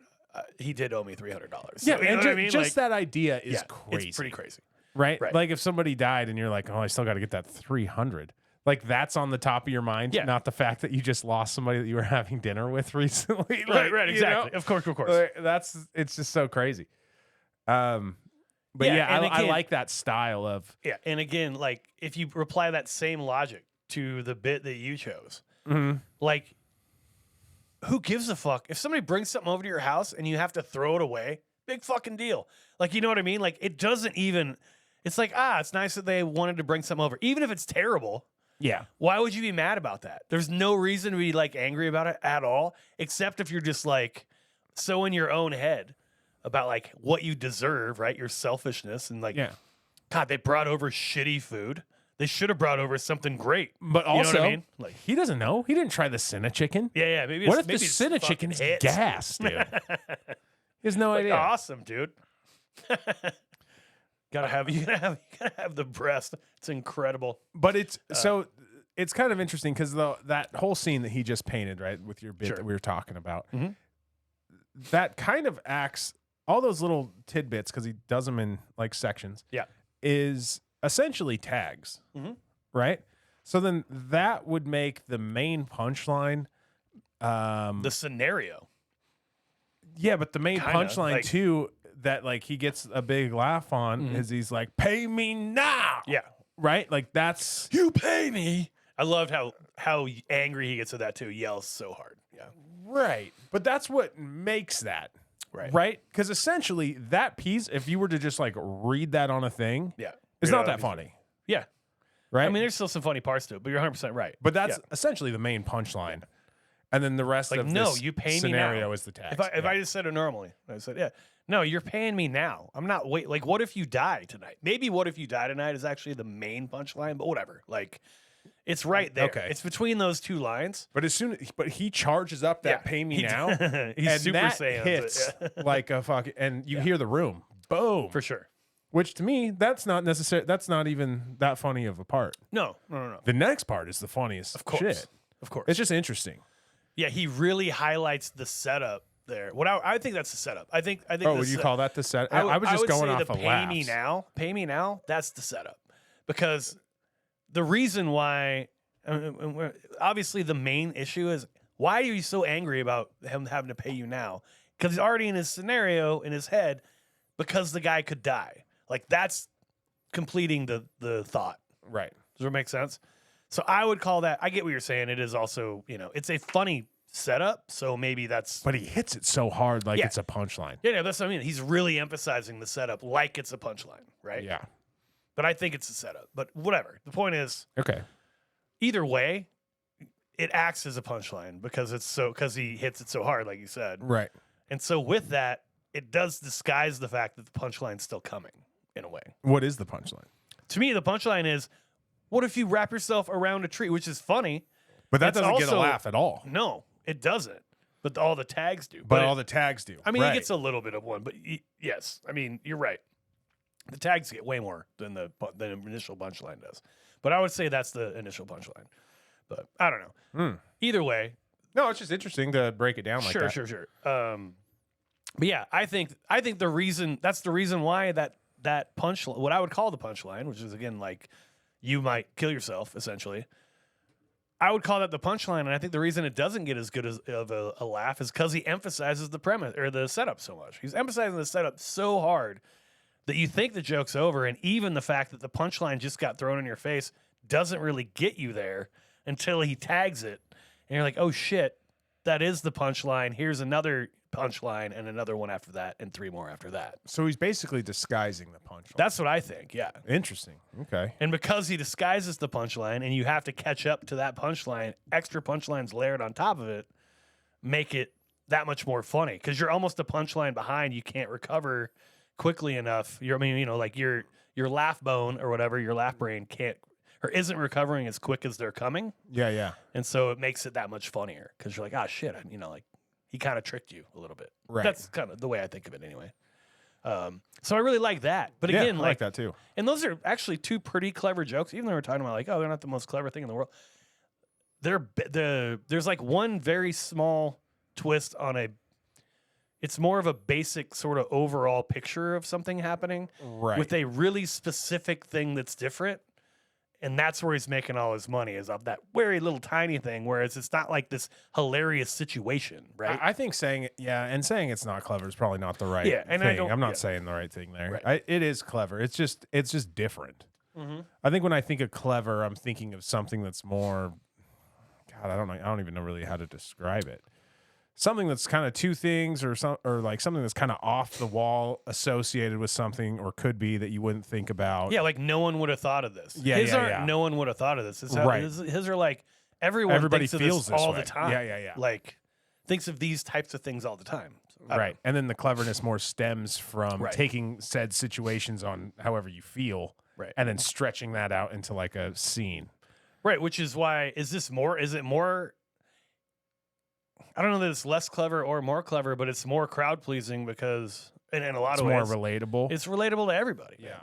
he did owe me $300. So, Yeah, you know and what I mean? just Like, that idea is crazy. It's pretty crazy. Right? Like if somebody died and you're like, oh, I still got to get that 300. Like that's on the top of your mind, not the fact that you just lost somebody that you were having dinner with recently. Like, right, exactly. You know? Of course. It's just so crazy. But I like that style of and again, like if you apply that same logic to the bit that you chose, like who gives a fuck if somebody brings something over to your house and you have to throw it away? Big fucking deal. Like, you know what I mean? Like it doesn't even. It's like, it's nice that they wanted to bring something over, even if it's terrible. Yeah. Why would you be mad about that? There's no reason to be like angry about it at all, except if you're just like so in your own head about like what you deserve, right? Your selfishness and like, God, they brought over shitty food. They should have brought over something great. But you also, know what I mean? Like, he doesn't know. He didn't try the Cinna chicken. Yeah. Maybe what if the Cinna chicken's gas, dude? He has no idea. Awesome, dude. You gotta have the breast. It's incredible. But it's it's kind of interesting because that whole scene that he just painted, right, with your bit that we were talking about, that kind of acts all those little tidbits because he does them in like sections. Yeah, is essentially tags, right? So then that would make the main punchline the scenario. Yeah, but the main punchline like, too. That like he gets a big laugh on is he's like, pay me now. Yeah. Right? Like that's you pay me. I loved how angry he gets at that too. He yells so hard. Yeah. Right. But that's what makes that. Right. Right? Because essentially that piece, if you were to just like read that on a thing, it's not that funny. Yeah. Right. I mean, there's still some funny parts to it, but you're 100% right. But that's essentially the main punchline. And then the rest of this you pay scenario me now. Is the tax. If I just said it normally, I said, no, you're paying me now. I'm not wait. Like, what if you die tonight? Maybe what if you die tonight is actually the main punchline, but whatever. Like, it's right there. Okay. It's between those two lines. But but he charges up that pay me now. He's and Super that Saiyan. Hits like a fuck, and you hear the room. Boom. For sure. Which to me, that's not necessary. That's not even that funny of a part. No. The next part is the funniest shit. Of course. It's just interesting. Yeah, he really highlights the setup there. What I think that's the setup. I think. Oh, would you call that the setup? I was just going off of laughs. Pay me now. That's the setup, because the reason why, obviously, the main issue is why are you so angry about him having to pay you now? Because he's already in his scenario in his head, because the guy could die. Like that's completing the thought. Right. Does that make sense? So I would call that. I get what you're saying. It is also, it's a funny setup. So maybe that's. But he hits it so hard, like it's a punchline. Yeah, that's what I mean. He's really emphasizing the setup, like it's a punchline, right? Yeah. But I think it's a setup. But whatever. The point is, okay. Either way, it acts as a punchline because he hits it so hard, like you said. Right. And so with that, it does disguise the fact that the punchline's still coming in a way. What is the punchline? To me, the punchline is, what if you wrap yourself around a tree, which is funny. But that doesn't get a laugh at all. No, it doesn't. But all the tags do. But all the tags do. I mean, he gets a little bit of one, but yes. I mean, you're right. The tags get way more than the initial punchline does. But I would say that's the initial punchline. But I don't know. Either way. No, it's just interesting to break it down like that. Sure. But yeah, I think that's the reason why that punchline, what I would call the punchline, which is again like you might kill yourself essentially. I would call that the punchline, and I think the reason it doesn't get as good of a laugh is because he emphasizes the premise or the setup so much. He's emphasizing the setup so hard that you think the joke's over, and even the fact that the punchline just got thrown in your face doesn't really get you there until he tags it, and you're like, oh shit, that is the punchline. Here's another punchline and another one after that and three more after that. So he's basically disguising the punchline. That's what I think, yeah. Interesting. Okay. And because he disguises the punchline and you have to catch up to that punchline, extra punchlines layered on top of it make it that much more funny because you're almost a punchline behind. You can't recover quickly enough. Like your laugh bone or whatever, your laugh brain can't or isn't recovering as quick as they're coming. Yeah. And so it makes it that much funnier because you're like, ah, shit, like he kind of tricked you a little bit. Right. That's kind of the way I think of it anyway. So I really like that. But again, I like that too. And those are actually two pretty clever jokes, even though we're talking about like, oh, they're not the most clever thing in the world. There's like one very small twist on it's more of a basic sort of overall picture of something happening with a really specific thing that's different. And that's where he's making all his money, is of that very little tiny thing, whereas it's not like this hilarious situation, right? I think saying it's not clever is probably not the right and thing. I'm not saying the right thing there. Right. It is clever. It's just different. Mm-hmm. I think when I think of clever, I'm thinking of something that's more, God, I don't know. I don't even know really how to describe it. Something that's kind of two things, or like something that's kind of off the wall associated with something, or could be that you wouldn't think about. Yeah, like no one would have thought of this. Yeah, his aren't yeah. No one would have thought of this. His are like Everybody thinks of feels this all way. the time. Yeah. Like thinks of these types of things all the time. So, Right. And then the cleverness more stems from Right. taking said situations on however you feel, Right. and then stretching that out into like a scene. Right, which is why is it more I don't know that it's less clever or more clever, but it's more crowd pleasing because in a lot of ways more relatable. It's relatable to everybody. Yeah.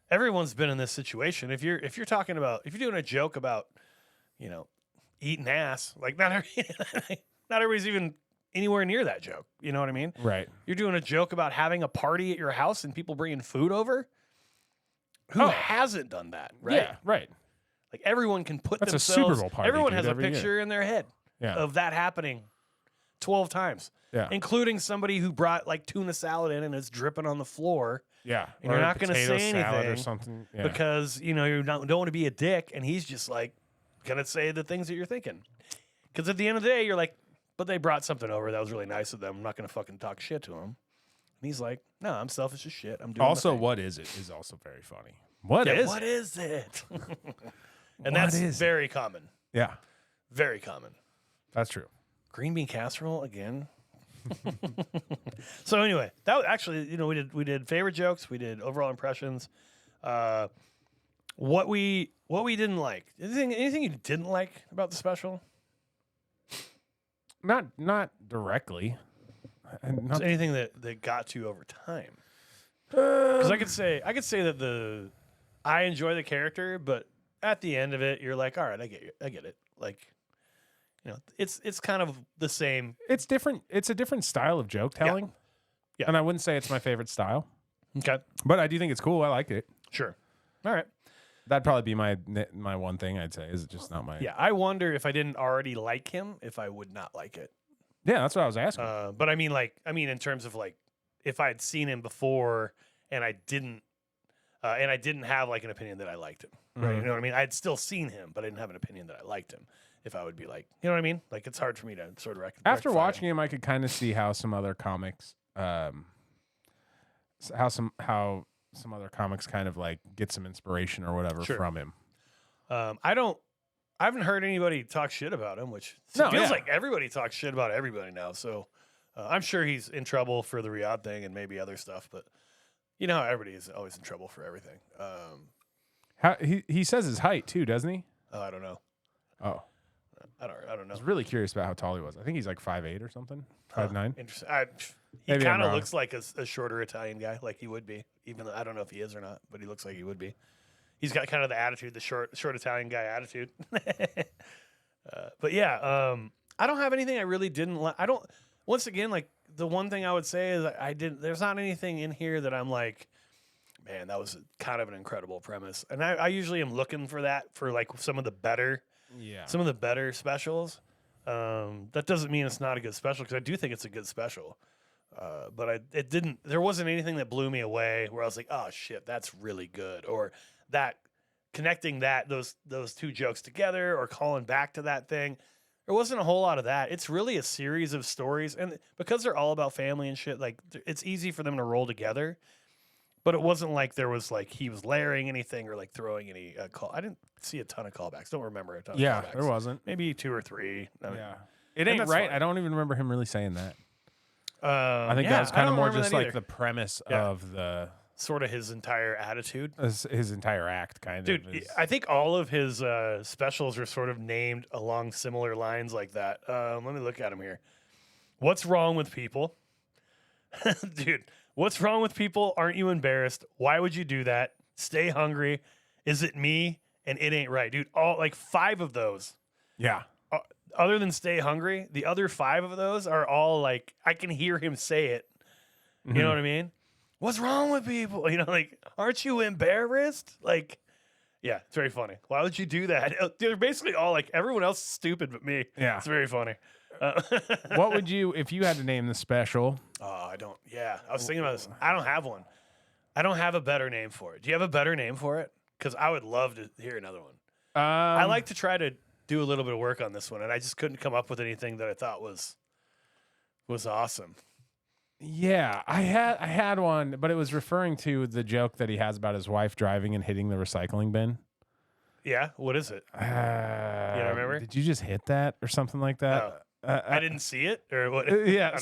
Everyone's been in this situation. If you're doing a joke about, eating ass, like not everybody's even anywhere near that joke. You know what I mean? Right. You're doing a joke about having a party at your house and people bringing food over. Who hasn't done that? Right. Yeah. Right. Like everyone can put That's themselves. a Super Bowl party. Everyone dude, has a every picture year. in their head of that happening 12 times. Yeah. Including somebody who brought like tuna salad in and it's dripping on the floor. Yeah. And you're not going to say salad anything or something. Yeah. because you don't want to be a dick, and he's just like going to say the things that you're thinking. Because at the end of the day, you're like, but they brought something over that was really nice of them. I'm not going to fucking talk shit to him. And he's like, no, I'm selfish as shit. I'm doing Also, my thing. what is it is also very funny. What is it? And that's very common. Yeah. Very common. That's true. Green bean casserole again. So anyway, that was actually, we did favorite jokes, we did overall impressions, what we didn't like. Anything you didn't like about the special? Not directly. Is there anything that got to you over time? Because I could say that I enjoy the character, but at the end of it, you're like, all right, I get it. Like, it's kind of the same. It's different. It's a different style of joke telling. Yeah. And I wouldn't say it's my favorite style, Okay, but I do think it's cool. I like it. sure. All right. That'd probably be my one thing I'd say. Is it just not my? Yeah, I wonder if I didn't already like him, if I would not like it. Yeah, that's what I was asking. But I mean, in terms of like, if I had seen him before and I didn't have like an opinion that I liked him, right? You know what I mean? I'd still seen him, but I didn't have an opinion that I liked him. If I would be like, you know what I mean? Like, it's hard for me to sort of After watching him, I could kind of see how some other comics, how some other comics kind of like get some inspiration or whatever from him. I haven't heard anybody talk shit about him, which feels like everybody talks shit about everybody now. So I'm sure he's in trouble for the Riyadh thing and maybe other stuff, but you know how everybody is always in trouble for everything. How he says his height too, doesn't he? Oh, I don't know. Oh, I don't know. I was really curious about how tall he was. I think he's like 5'8" or something, 5'9". Interesting. He Maybe I'm kind of wrong. looks like a shorter Italian guy, like he would be. Even though I don't know if he is or not, but he looks like he would be. He's got kind of the attitude, the short Italian guy attitude. But yeah, I don't have anything I really didn't like. I don't. Once again, like the one thing I would say is I didn't. There's not anything in here that I'm like, man, that was kind of an incredible premise. And I usually am looking for that for like some of the better specials. That doesn't mean it's not a good special because I do think it's a good special. But it didn't. There wasn't anything that blew me away where I was like, oh shit, that's really good, or that connecting those two jokes together or calling back to that thing. There wasn't a whole lot of that. It's really a series of stories, and because they're all about family and shit, like it's easy for them to roll together. But it wasn't like there was like he was layering anything or like throwing any call. I didn't see a ton of callbacks. Don't remember a ton of callbacks. There wasn't. Maybe 2 or 3. I mean, It and ain't that's right. fine. I don't even remember him really saying that. I think that was I kind of don't more remember just that like either. the premise of the Sort of his entire attitude. his entire act, kind of. Dude, I think all of his specials are sort of named along similar lines like that. Let me look at him here. What's wrong with people? Dude, what's wrong with people? Aren't you embarrassed? Why would you do that? Stay hungry. Is it me? And it ain't right, dude. All like 5 of those. Yeah. Other than stay hungry, the other 5 of those are all like I can hear him say it. You know what I mean? What's wrong with people? You know, like, aren't you embarrassed? Like, yeah, it's very funny. Why would you do that? They're basically all like everyone else is stupid but me. Yeah. It's very funny. What would you, if you had to name the special? Oh, I don't. Yeah, I was thinking about this. I don't have one. I don't have a better name for it. Do you have a better name for it? Because I would love to hear another one. I like to try to do a little bit of work on this one, and I just couldn't come up with anything that I thought was awesome. Yeah, I had one, but it was referring to the joke that he has about his wife driving and hitting the recycling bin. Yeah, what is it? You don't remember? Did you just hit that or something like that? No. I didn't see it, or what? Yeah,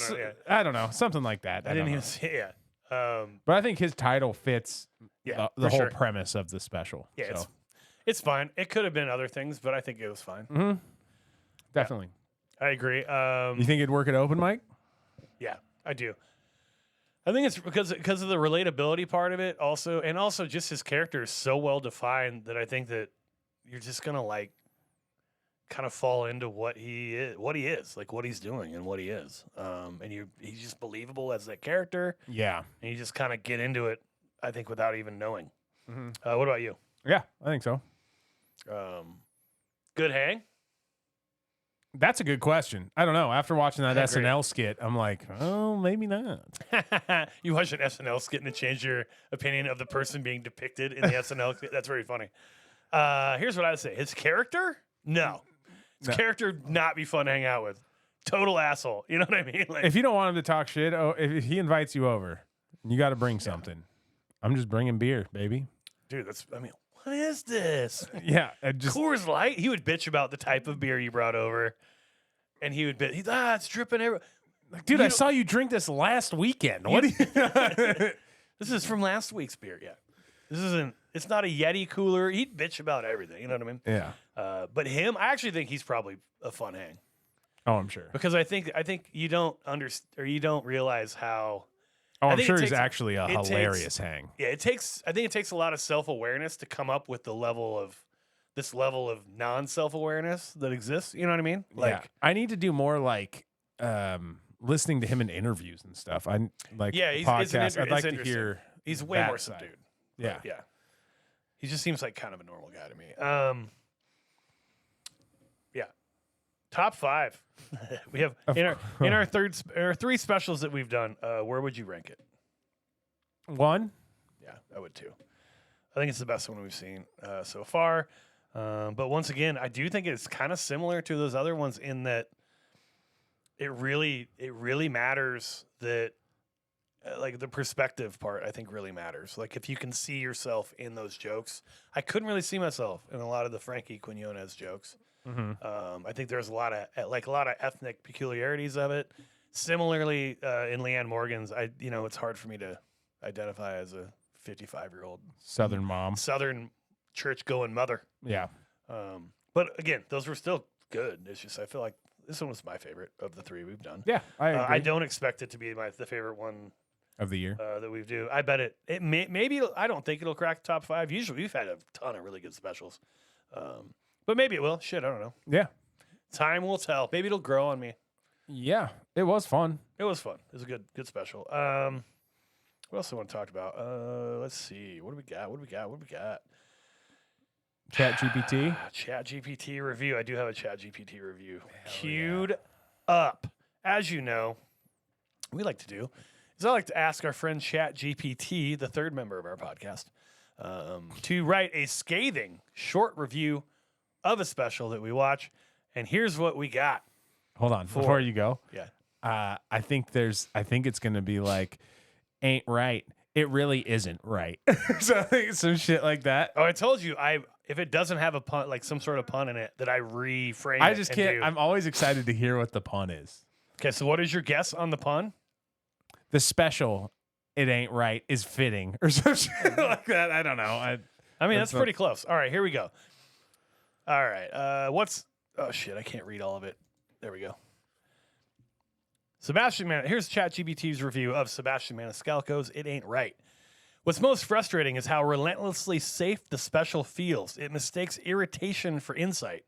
I don't know, something like that. I didn't even see it. Yeah. But I think his title fits the whole sure. premise of the special. Yeah, so. it's fine. It could have been other things, but I think it was fine. Mm-hmm. Definitely. Yeah, I agree. You think it'd work at open mic? Yeah, I do. I think it's because of the relatability part of it also, and also just his character is so well defined that I think that you're just gonna like kind of fall into what he is, like what he's doing and what he is. And he's just believable as that character. Yeah. And you just kind of get into it, I think, without even knowing. Mm-hmm. What about you? Yeah, I think so. Good hang? That's a good question. I don't know. After watching that I agree. SNL skit, I'm like, oh, maybe not. You watch an SNL skit and it changed your opinion of the person being depicted in the SNL skit? That's very funny. Here's what I would say. His character? No. His character not be fun to hang out with. Total asshole. You know what I mean? Like, if you don't want him to talk shit, if he invites you over, you got to bring something. I'm just bringing beer, baby. Dude, what is this? Yeah. Coors Light? He would bitch about the type of beer you brought over. And he would bitch. It's dripping everywhere. Like, dude, I saw you drink this last weekend. What do you... This is from last week's beer, yeah. It's not a Yeti cooler. He'd bitch about everything. You know what I mean? Yeah. But him, I actually think he's probably a fun hang. Oh, I'm sure. Because I think you don't understand, or you don't realize how. Oh, I'm sure he's actually a hilarious hang. Yeah, I think it takes a lot of self-awareness to come up with this level of non-self-awareness that exists. You know what I mean? Like, yeah. I need to do more like listening to him in interviews and stuff. I like podcasts. I'd like to hear. He's way more subdued. Yeah, yeah. He just seems like kind of a normal guy to me. Yeah. Top 5. We have in our 3 specials that we've done. Where would you rank it? 1. Yeah, I would too. I think it's the best one we've seen so far. But once again, I do think it's kind of similar to those other ones in that it really matters that like the perspective part, I think really matters. Like if you can see yourself in those jokes, I couldn't really see myself in a lot of the Frankie Quinones jokes. Mm-hmm. I think there's a lot of ethnic peculiarities of it. Similarly, in Leanne Morgan's, it's hard for me to identify as a 55-year-old Southern mom, Southern church-going mother. Yeah. But again, those were still good. It's just I feel like this one was my favorite of the 3 we've done. Yeah, I agree. I don't expect it to be the favorite one of the year that we do. I bet it maybe I don't think it'll crack the top 5. Usually we've had a ton of really good specials, but maybe it will. Shit, I don't know. Yeah, time will tell. Maybe it'll grow on me. Yeah, it was fun. It was fun. It was a good special. What else do I want to talk about? Let's see. What do we got? Chat GPT. Chat GPT review. I do have a Chat GPT review queued up. As you know, we like to do is I like to ask our friend Chat GPT, the 3rd member of our podcast, to write a scathing short review of a special that we watch. And here's what we got. Hold on, before you go. Yeah. I think it's gonna be like, ain't right. It really isn't right. Some shit like that. Oh, I told you, if it doesn't have a pun, like some sort of pun in it, that I reframe. I just can't. I'm always excited to hear what the pun is. Okay, so what is your guess on the pun? The special, it ain't right, is fitting or some shit like that. I don't know. I mean, that's pretty close. All right, here we go. All right, oh shit, I can't read all of it. There we go. Here's ChatGPT's review of Sebastian Maniscalco's It Ain't Right. What's most frustrating is how relentlessly safe the special feels. It mistakes irritation for insight.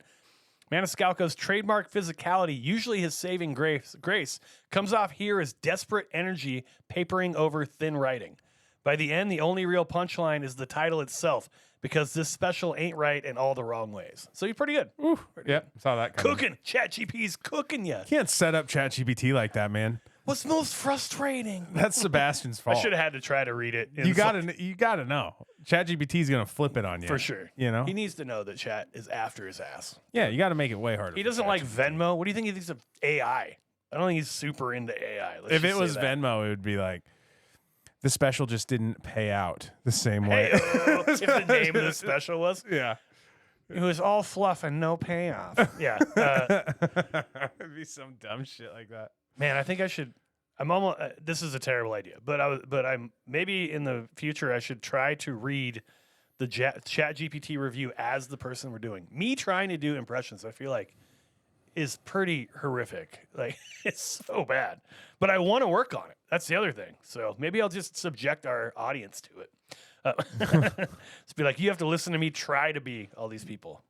Maniscalco's trademark physicality, usually his saving grace, comes off here as desperate energy papering over thin writing. By the end, the only real punchline is the title itself, because this special ain't right in all the wrong ways. So you're pretty good. Ooh, yep, saw that coming. Cooking. ChatGPT's cooking you. Can't set up ChatGPT like that, man. What's most frustrating? That's Sebastian's fault. I should have had to try to read it. You gotta know. ChatGPT's gonna flip it on you For sure. You know? He needs to know that Chat is after his ass. Yeah, you gotta make it way harder. He doesn't like Venmo. What do you think he thinks of AI? I don't think he's super into AI. If it was Venmo, it would be like, the special just didn't pay out the same way. If the name of the special was. Yeah. It was all fluff and no payoff. Yeah. It'd be some dumb shit like that. Man, I think I should. I'm almost. This is a terrible idea, but I'm maybe in the future I should try to read the ChatGPT review as the person we're doing. Me trying to do impressions, I feel like, is pretty horrific. Like, it's so bad. But I want to work on it. That's the other thing. So maybe I'll just subject our audience to it. Just be like, you have to listen to me try to be all these people.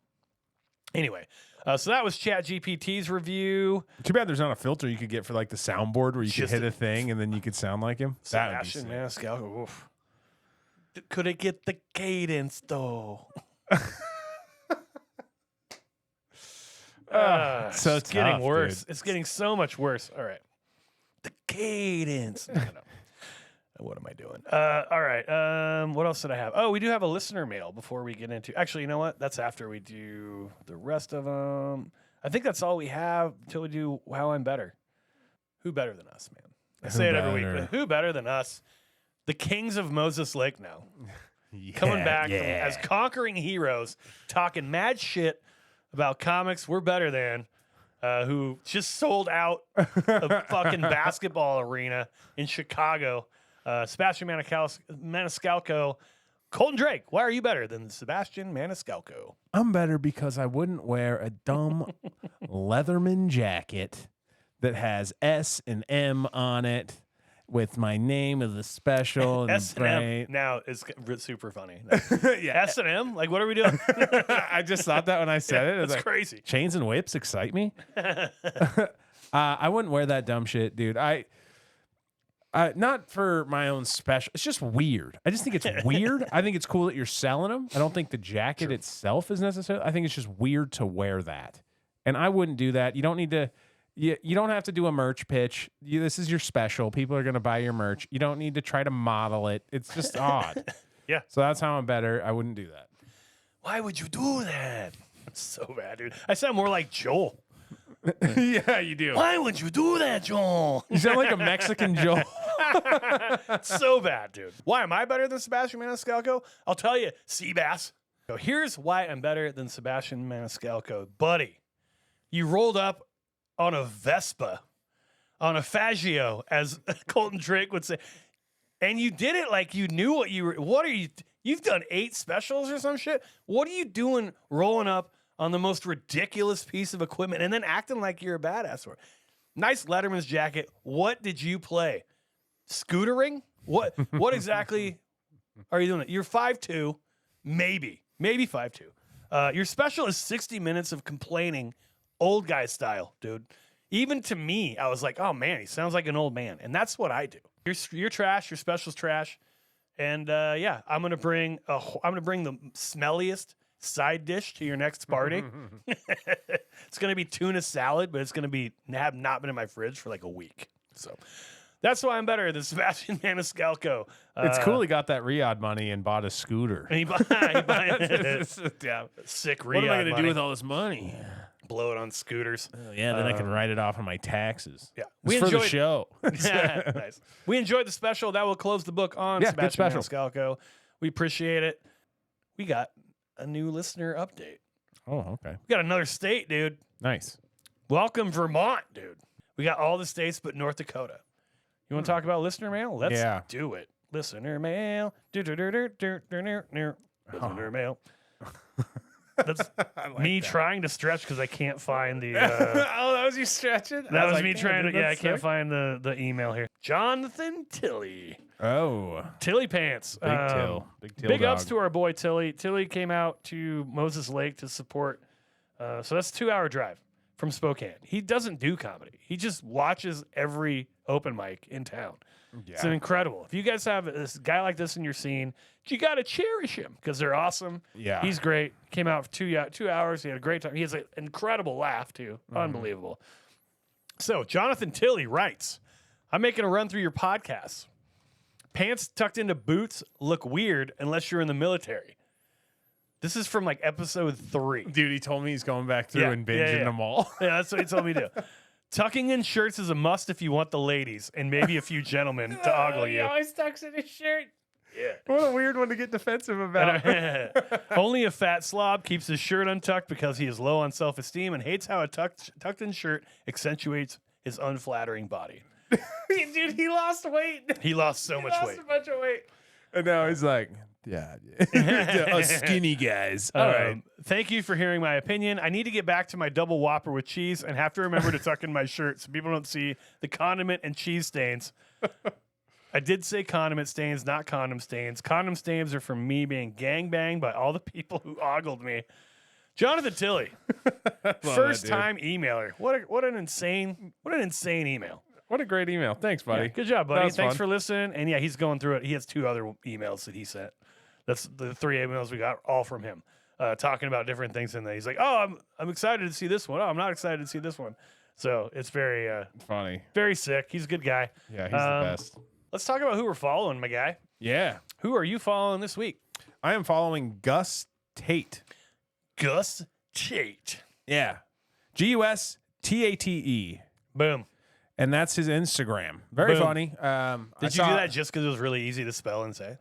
Anyway, so that was ChatGPT's review. Too bad there's not a filter you could get for like the soundboard where you could hit a thing and then you could sound like him. Sebastian Maniscalco. Oof. Could it get the cadence though? So it's getting worse. Dude. It's getting so much worse. All right. The cadence. No. What am I doing? All right. What else did I have? Oh, we do have a listener mail before we get into. Actually, you know what? That's after we do the rest of them. I think that's all we have until we do How I'm Better. Who better than us, man? I say it every week. But who better than us? The kings of Moses Lake now. Coming back as conquering heroes, talking mad shit about comics we're better than, who just sold out a fucking basketball arena in Chicago. Sebastian Maniscalco, Colton Drake. Why are you better than Sebastian Maniscalco? I'm better because I wouldn't wear a dumb Leatherman jacket that has S and M on it with my name of the special. And S&M now is super funny. Yeah, S&M? Like, what are we doing? I just thought that when I said it. It's like, crazy. Chains and whips excite me. I wouldn't wear that dumb shit, dude. Not for my own special. It's just weird. I just think it's weird. I think it's cool that you're selling them. I don't think the jacket itself is necessary. I think it's just weird to wear that. And I wouldn't do that. You don't need to. You don't have to do a merch pitch. This is your special. People are going to buy your merch. You don't need to try to model it. It's just odd. Yeah. So that's how I'm better. I wouldn't do that. Why would you do that? It's so bad, dude. I sound more like Joel. Yeah, you do. Why would you do that, Joel? You sound like a Mexican Joel. So bad, dude. Why am I better than Sebastian Maniscalco? I'll tell you, Seabass. So here's why I'm better than Sebastian Maniscalco. Buddy, you rolled up on a Vespa, on a Faggio, as Colton Drake would say. And you did it like you knew what you were. What are you? You've done 8 specials or some shit. What are you doing rolling up on the most ridiculous piece of equipment and then acting like you're a badass for it? Nice Letterman's jacket. What did you play? Scootering? What exactly are you doing? You're 5'2", maybe 5'2". Your special is 60 minutes of complaining, old guy style, dude. Even to me, I was like, oh man, he sounds like an old man. And that's what I do. You're trash, your special's trash. And yeah, I'm gonna bring the smelliest side dish to your next party. It's gonna be tuna salad, but it's gonna have not been in my fridge for like a week. So that's why I'm better than Sebastian Maniscalco. It's cool he got that Riyadh money and bought a scooter. And he bought Yeah. sick Riyadh What am I going to money. do with all this money? Blow it on scooters. Oh, yeah, then I can write it off on my taxes. Yeah. It's for the show. Nice. We enjoyed the special. That will close the book on Sebastian Maniscalco. We appreciate it. We got a new listener update. Oh, okay. We got another state, dude. Nice. Welcome, Vermont, dude. We got all the states but North Dakota. You want to talk about listener mail? Let's do it. Listener mail. Listener mail. That's me trying to stretch because I can't find the. Oh, that was you stretching? That was me trying to. Yeah, I can't find the email here. Jonathan Tilley. Oh. Tilly Pants. Big Till. Big ups to our boy Tilly. Tilly came out to Moses Lake to support. So that's a 2-hour drive from Spokane. He doesn't do comedy. He just watches every open mic in town. Yeah. It's incredible. If you guys have this guy like this in your scene, you got to cherish him because they're awesome. Yeah. He's great. Came out for 2 hours. He had a great time. He has an incredible laugh, too. Unbelievable. So, Jonathan Tilley writes, I'm making a run through your podcast. Pants tucked into boots look weird unless you're in the military. This is from like episode 3. Dude, he told me he's going back through and binging them all. Yeah, that's what he told me to do. Tucking in shirts is a must if you want the ladies and maybe a few gentlemen to ogle you. He always tucks in his shirt. Yeah. What a weird one to get defensive about. Only a fat slob keeps his shirt untucked because he is low on self-esteem and hates how a tucked-in shirt accentuates his unflattering body. Dude, he lost weight. He lost so much weight. He lost a bunch of weight. And now he's like, us skinny guys. All right. Thank you for hearing my opinion. I need to get back to my double Whopper with cheese and have to remember to tuck in my shirt so people don't see the condiment and cheese stains. I did say condiment stains, not condom stains. Condom stains are from me being gangbanged by all the people who ogled me. Jonathan Tilley, first time emailer. What an insane email. What a great email. Thanks, buddy. Yeah, good job, buddy. Thanks fun. for listening. And yeah, he's going through it. He has 2 other emails that he sent. That's the 3 emails we got, all from him, talking about different things in there. He's like, oh, I'm excited to see this one. Oh, I'm not excited to see this one. So it's very funny. Very sick. He's a good guy. Yeah, he's the best. Let's talk about who we're following, my guy. Yeah. Who are you following this week? I am following Gus Tate. Gus Tate. Yeah. Gustate. Boom. And that's his Instagram. Very Boom. funny. Did you do that just because it was really easy to spell and say?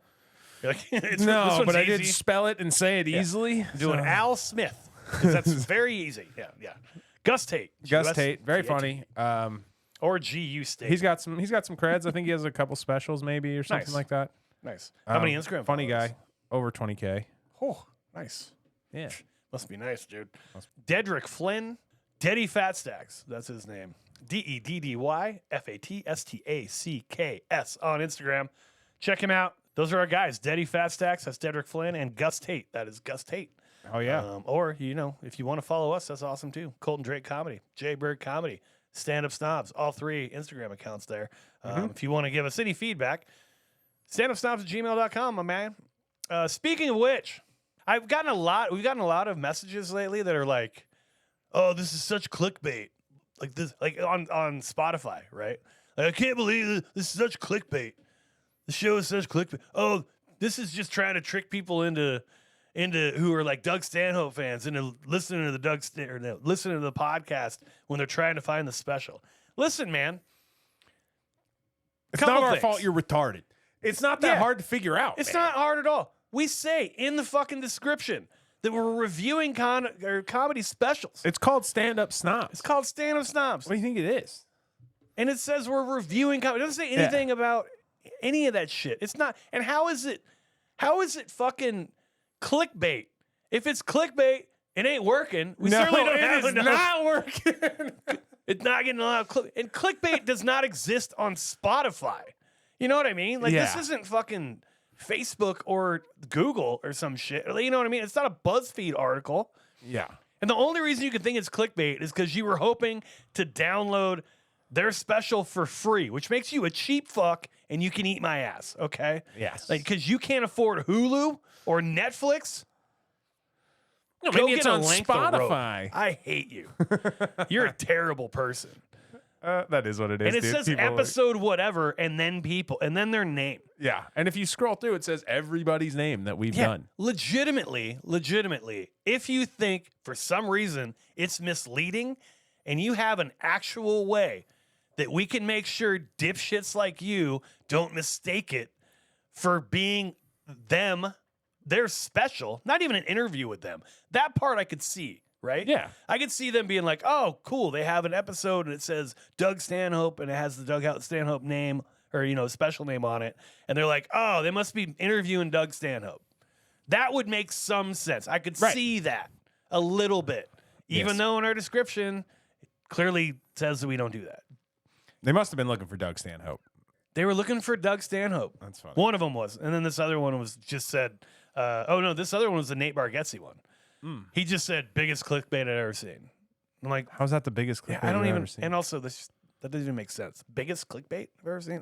You're like, no, but I easy. did spell it and say it easily. Doing Al Smith. That's very easy. Yeah. Gus Tate. Gus Tate. Very funny. Or G.U. State. He's got some creds. I think he has a couple specials maybe or something like that. Nice. How many Instagram Funny followers? guy. Over 20K. Oh, nice. Yeah. Must be nice, dude. Dedrick Flynn. Deddy Fatstacks. That's his name. DEDDYFATSTACKS on Instagram. Check him out. Those are our guys. Deddy Fatstacks. That's Dedrick Flynn. And Gus Tate. That is Gus Tate. Oh, yeah. Or, if you want to follow us, that's awesome too. Colton Drake Comedy. Jay Bird Comedy. Stand Up Snobs. All 3 Instagram accounts there. If you want to give us any feedback, standupsnobs@gmail.com, my man. Speaking of which, we've gotten a lot of messages lately that are like, oh, this is such clickbait. Like this, like on Spotify, right? Like, I can't believe this is such clickbait. The show is such clickbait. Oh, this is just trying to trick people into who are like Doug Stanhope fans into listening to listening to the podcast when they're trying to find the special. Listen, man. It's not our fault you're retarded. It's not that hard to figure out. It's not hard at all. We say in the fucking description that we're reviewing comedy specials. It's called Stand Up Snobs. It's called Stand Up Snobs. What do you think it is? And it says we're reviewing comedy. It doesn't say anything about any of that shit. It's not. And how is it fucking clickbait? If it's clickbait, it ain't working. We certainly don't have enough. It's not working. It's not getting a lot of click. And clickbait does not exist on Spotify. You know what I mean? Like, this isn't fucking Facebook or Google or some shit. You know what I mean? It's not a BuzzFeed article. Yeah. And the only reason you can think it's clickbait is because you were hoping to download their special for free, which makes you a cheap fuck and you can eat my ass, okay? Yes. Like, because you can't afford Hulu or Netflix. No, maybe it's on Spotify. I hate you. You're a terrible person. That is what it is. And it says episode whatever, and then their name. Yeah. And if you scroll through, it says everybody's name that we've done. Legitimately, if you think for some reason it's misleading and you have an actual way that we can make sure dipshits like you don't mistake it for being them, they're special, not even an interview with them. That part I could see. Right? Yeah. I could see them being like, oh, cool. They have an episode and it says Doug Stanhope and it has the Doug Stanhope name or, special name on it. And they're like, oh, they must be interviewing Doug Stanhope. That would make some sense. I could see that. A little bit. Even Yes. though in our description it clearly says that we don't do that. They must have been looking for Doug Stanhope. They were looking for Doug Stanhope. That's funny. One of them was. And then this other one was just said, this other one was the Nate Bargatze one. He just said, biggest clickbait I've ever seen. I'm like, How's that the biggest clickbait I don't you've even, ever seen? and also that doesn't even make sense. Biggest clickbait I've ever seen?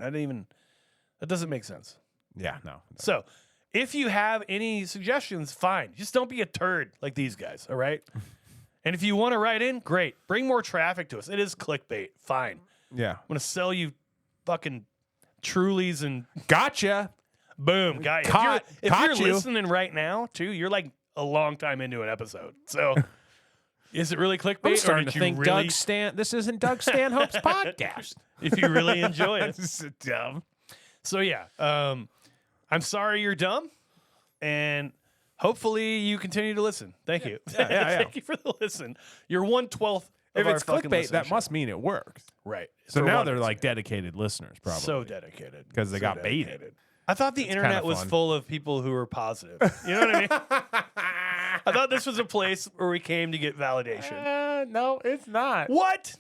That doesn't make sense. Yeah, no. So if you have any suggestions, fine. Just don't be a turd like these guys, all right? And if you want to write in, great. Bring more traffic to us. It is clickbait. Fine. Yeah. I'm going to sell you fucking Trulies and Gotcha. boom, got you. Caught If you're you. listening right now, too, you're like a long time into an episode. So is it really clickbait? I'm or starting did to you think really, this isn't Doug Stanhope's podcast. if you really enjoy it. This is dumb. So yeah, I'm sorry you're dumb, and hopefully you continue to listen. Thank you. yeah. Thank you for the listen. You're 1/12 If of our it's fucking clickbait, that listenership. must mean it works. Right. So For now one they're reason. like dedicated listeners, probably. So dedicated 'Cause they So got baited. dedicated. I thought the internet kinda was fun. full of people who were positive. You know what I mean? I thought this was a place where we came to get validation. No, it's not. What?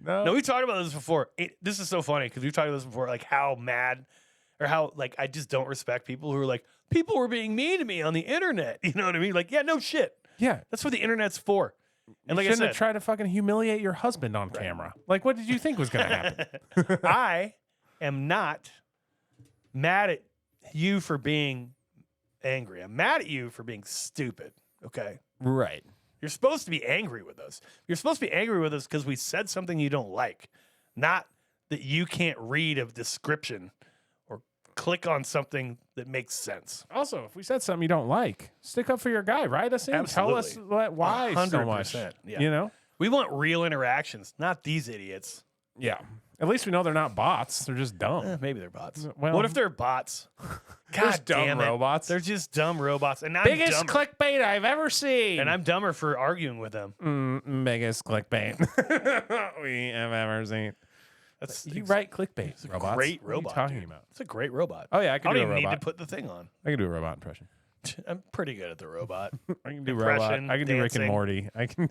No. No, we talked about this before. This is so funny because we've talked about this before, like how mad or how like I just don't respect people who are like, people were being mean to me on the internet. You know what I mean? Like, yeah, no shit. Yeah. That's what the internet's for. And like I Shouldn't said, have tried to fucking humiliate your husband on camera. Like, what did you think was going to happen? I am not mad at you for being angry. I'm mad at you for being stupid. Okay. Right. You're supposed to be angry with us. You're supposed to be angry with us because we said something you don't like, not that you can't read a description or click on something that makes sense. Also, if we said something you don't like, stick up for your guy. Write us in. Absolutely. Tell us why so much. 100%, yeah. You know? We want real interactions, not these idiots. Yeah. At least we know they're not bots. They're just dumb. Maybe they're bots. Well- What if they're bots? God dumb damn it. robots. They're just dumb robots. And I'm Biggest dumber. clickbait I've ever seen. And I'm dumber for arguing with them. Biggest clickbait we have ever seen. That's You write clickbait, It's a robots. great What are you robot. talking dude. about? It's a great robot. Oh, yeah, I I can don't do a even need to robot. put the thing on. I can do a robot impression. I'm pretty good at the robot. I can do robot. Impression, I can do Rick and dancing. Morty. I can.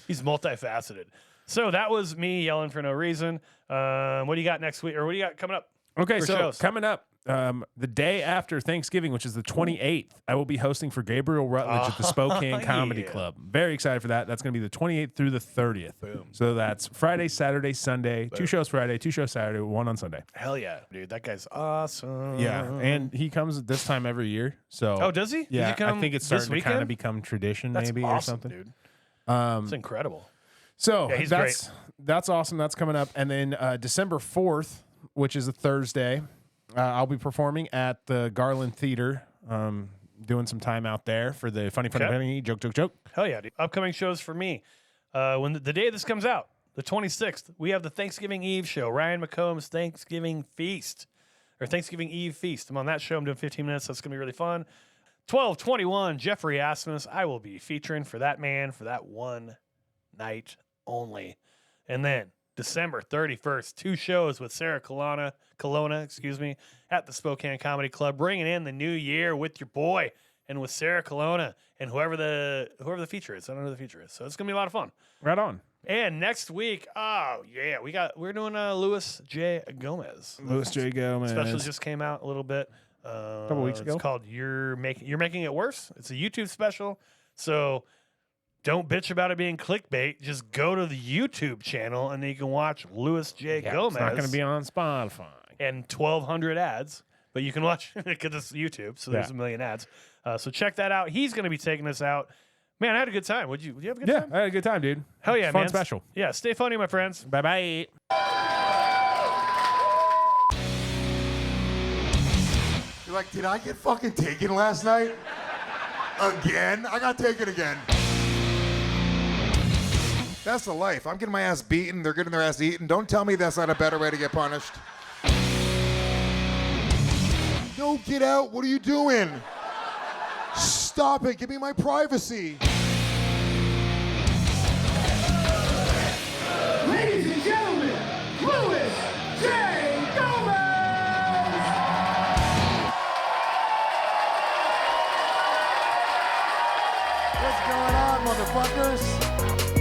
He's multifaceted. So that was me yelling for no reason. What do you got next week? Or what do you got coming up? Okay, for so shows? coming up, the day after Thanksgiving, which is the 28th, I will be hosting for Gabriel Rutledge at the Spokane Comedy yeah. Club. Very excited for that. That's going to be the 28th through the 30th. Boom. So that's Friday, Saturday, Sunday. 2 shows Friday, 2 shows Saturday, 1 on Sunday. Hell yeah, dude. That guy's awesome. Yeah, and he comes at this time every year. So Oh, does he? Does Yeah, he come I think it's this starting to kind of weekend? become tradition, That's maybe awesome, or something. dude. It's incredible. So Yeah, he's that's awesome. That's coming up, and then December 4th, which is a Thursday, I'll be performing at the Garland Theater, doing some time out there for the funny joke. Hell yeah, dude. Upcoming shows for me. When the day this comes out, the 26th, we have the Thanksgiving Eve show, Ryan McComb's Thanksgiving Feast, or Thanksgiving Eve Feast. I'm on that show. I'm doing 15 minutes. That's going to be really fun. 12/21, Jeffrey Asmus. I will be featuring for that man for that one night only. And then December 31st, 2 shows with Sarah Colonna, at the Spokane Comedy Club, bringing in the new year with your boy and with Sarah Colonna and whoever the feature is. I don't know who the feature is. So it's going to be a lot of fun. Right on. And next week, oh yeah, we're doing Louis J. Gomez. Louis J. Gomez. Special just came out a little bit. Couple weeks ago. It's called You're Making It Worse. It's a YouTube special. So don't bitch about it being clickbait. Just go to the YouTube channel and then you can watch Louis J. Gomez. It's not going to be on Spotify. And 1,200 ads, but you can watch because it's YouTube, so there's Yeah. a million ads. So check that out. He's going to be taking us out. Man, I had a good time. Would you have a good time? I had a good time, dude. Hell yeah, Fun man. special. Yeah, stay funny, my friends. Bye-bye. You're like, did I get fucking taken last night? Again? I got taken again. That's the life. I'm getting my ass beaten. They're getting their ass eaten. Don't tell me that's not a better way to get punished. No, get out. What are you doing? Stop it. Give me my privacy. Ladies and gentlemen, Louis J. Gomez! What's going on, motherfuckers?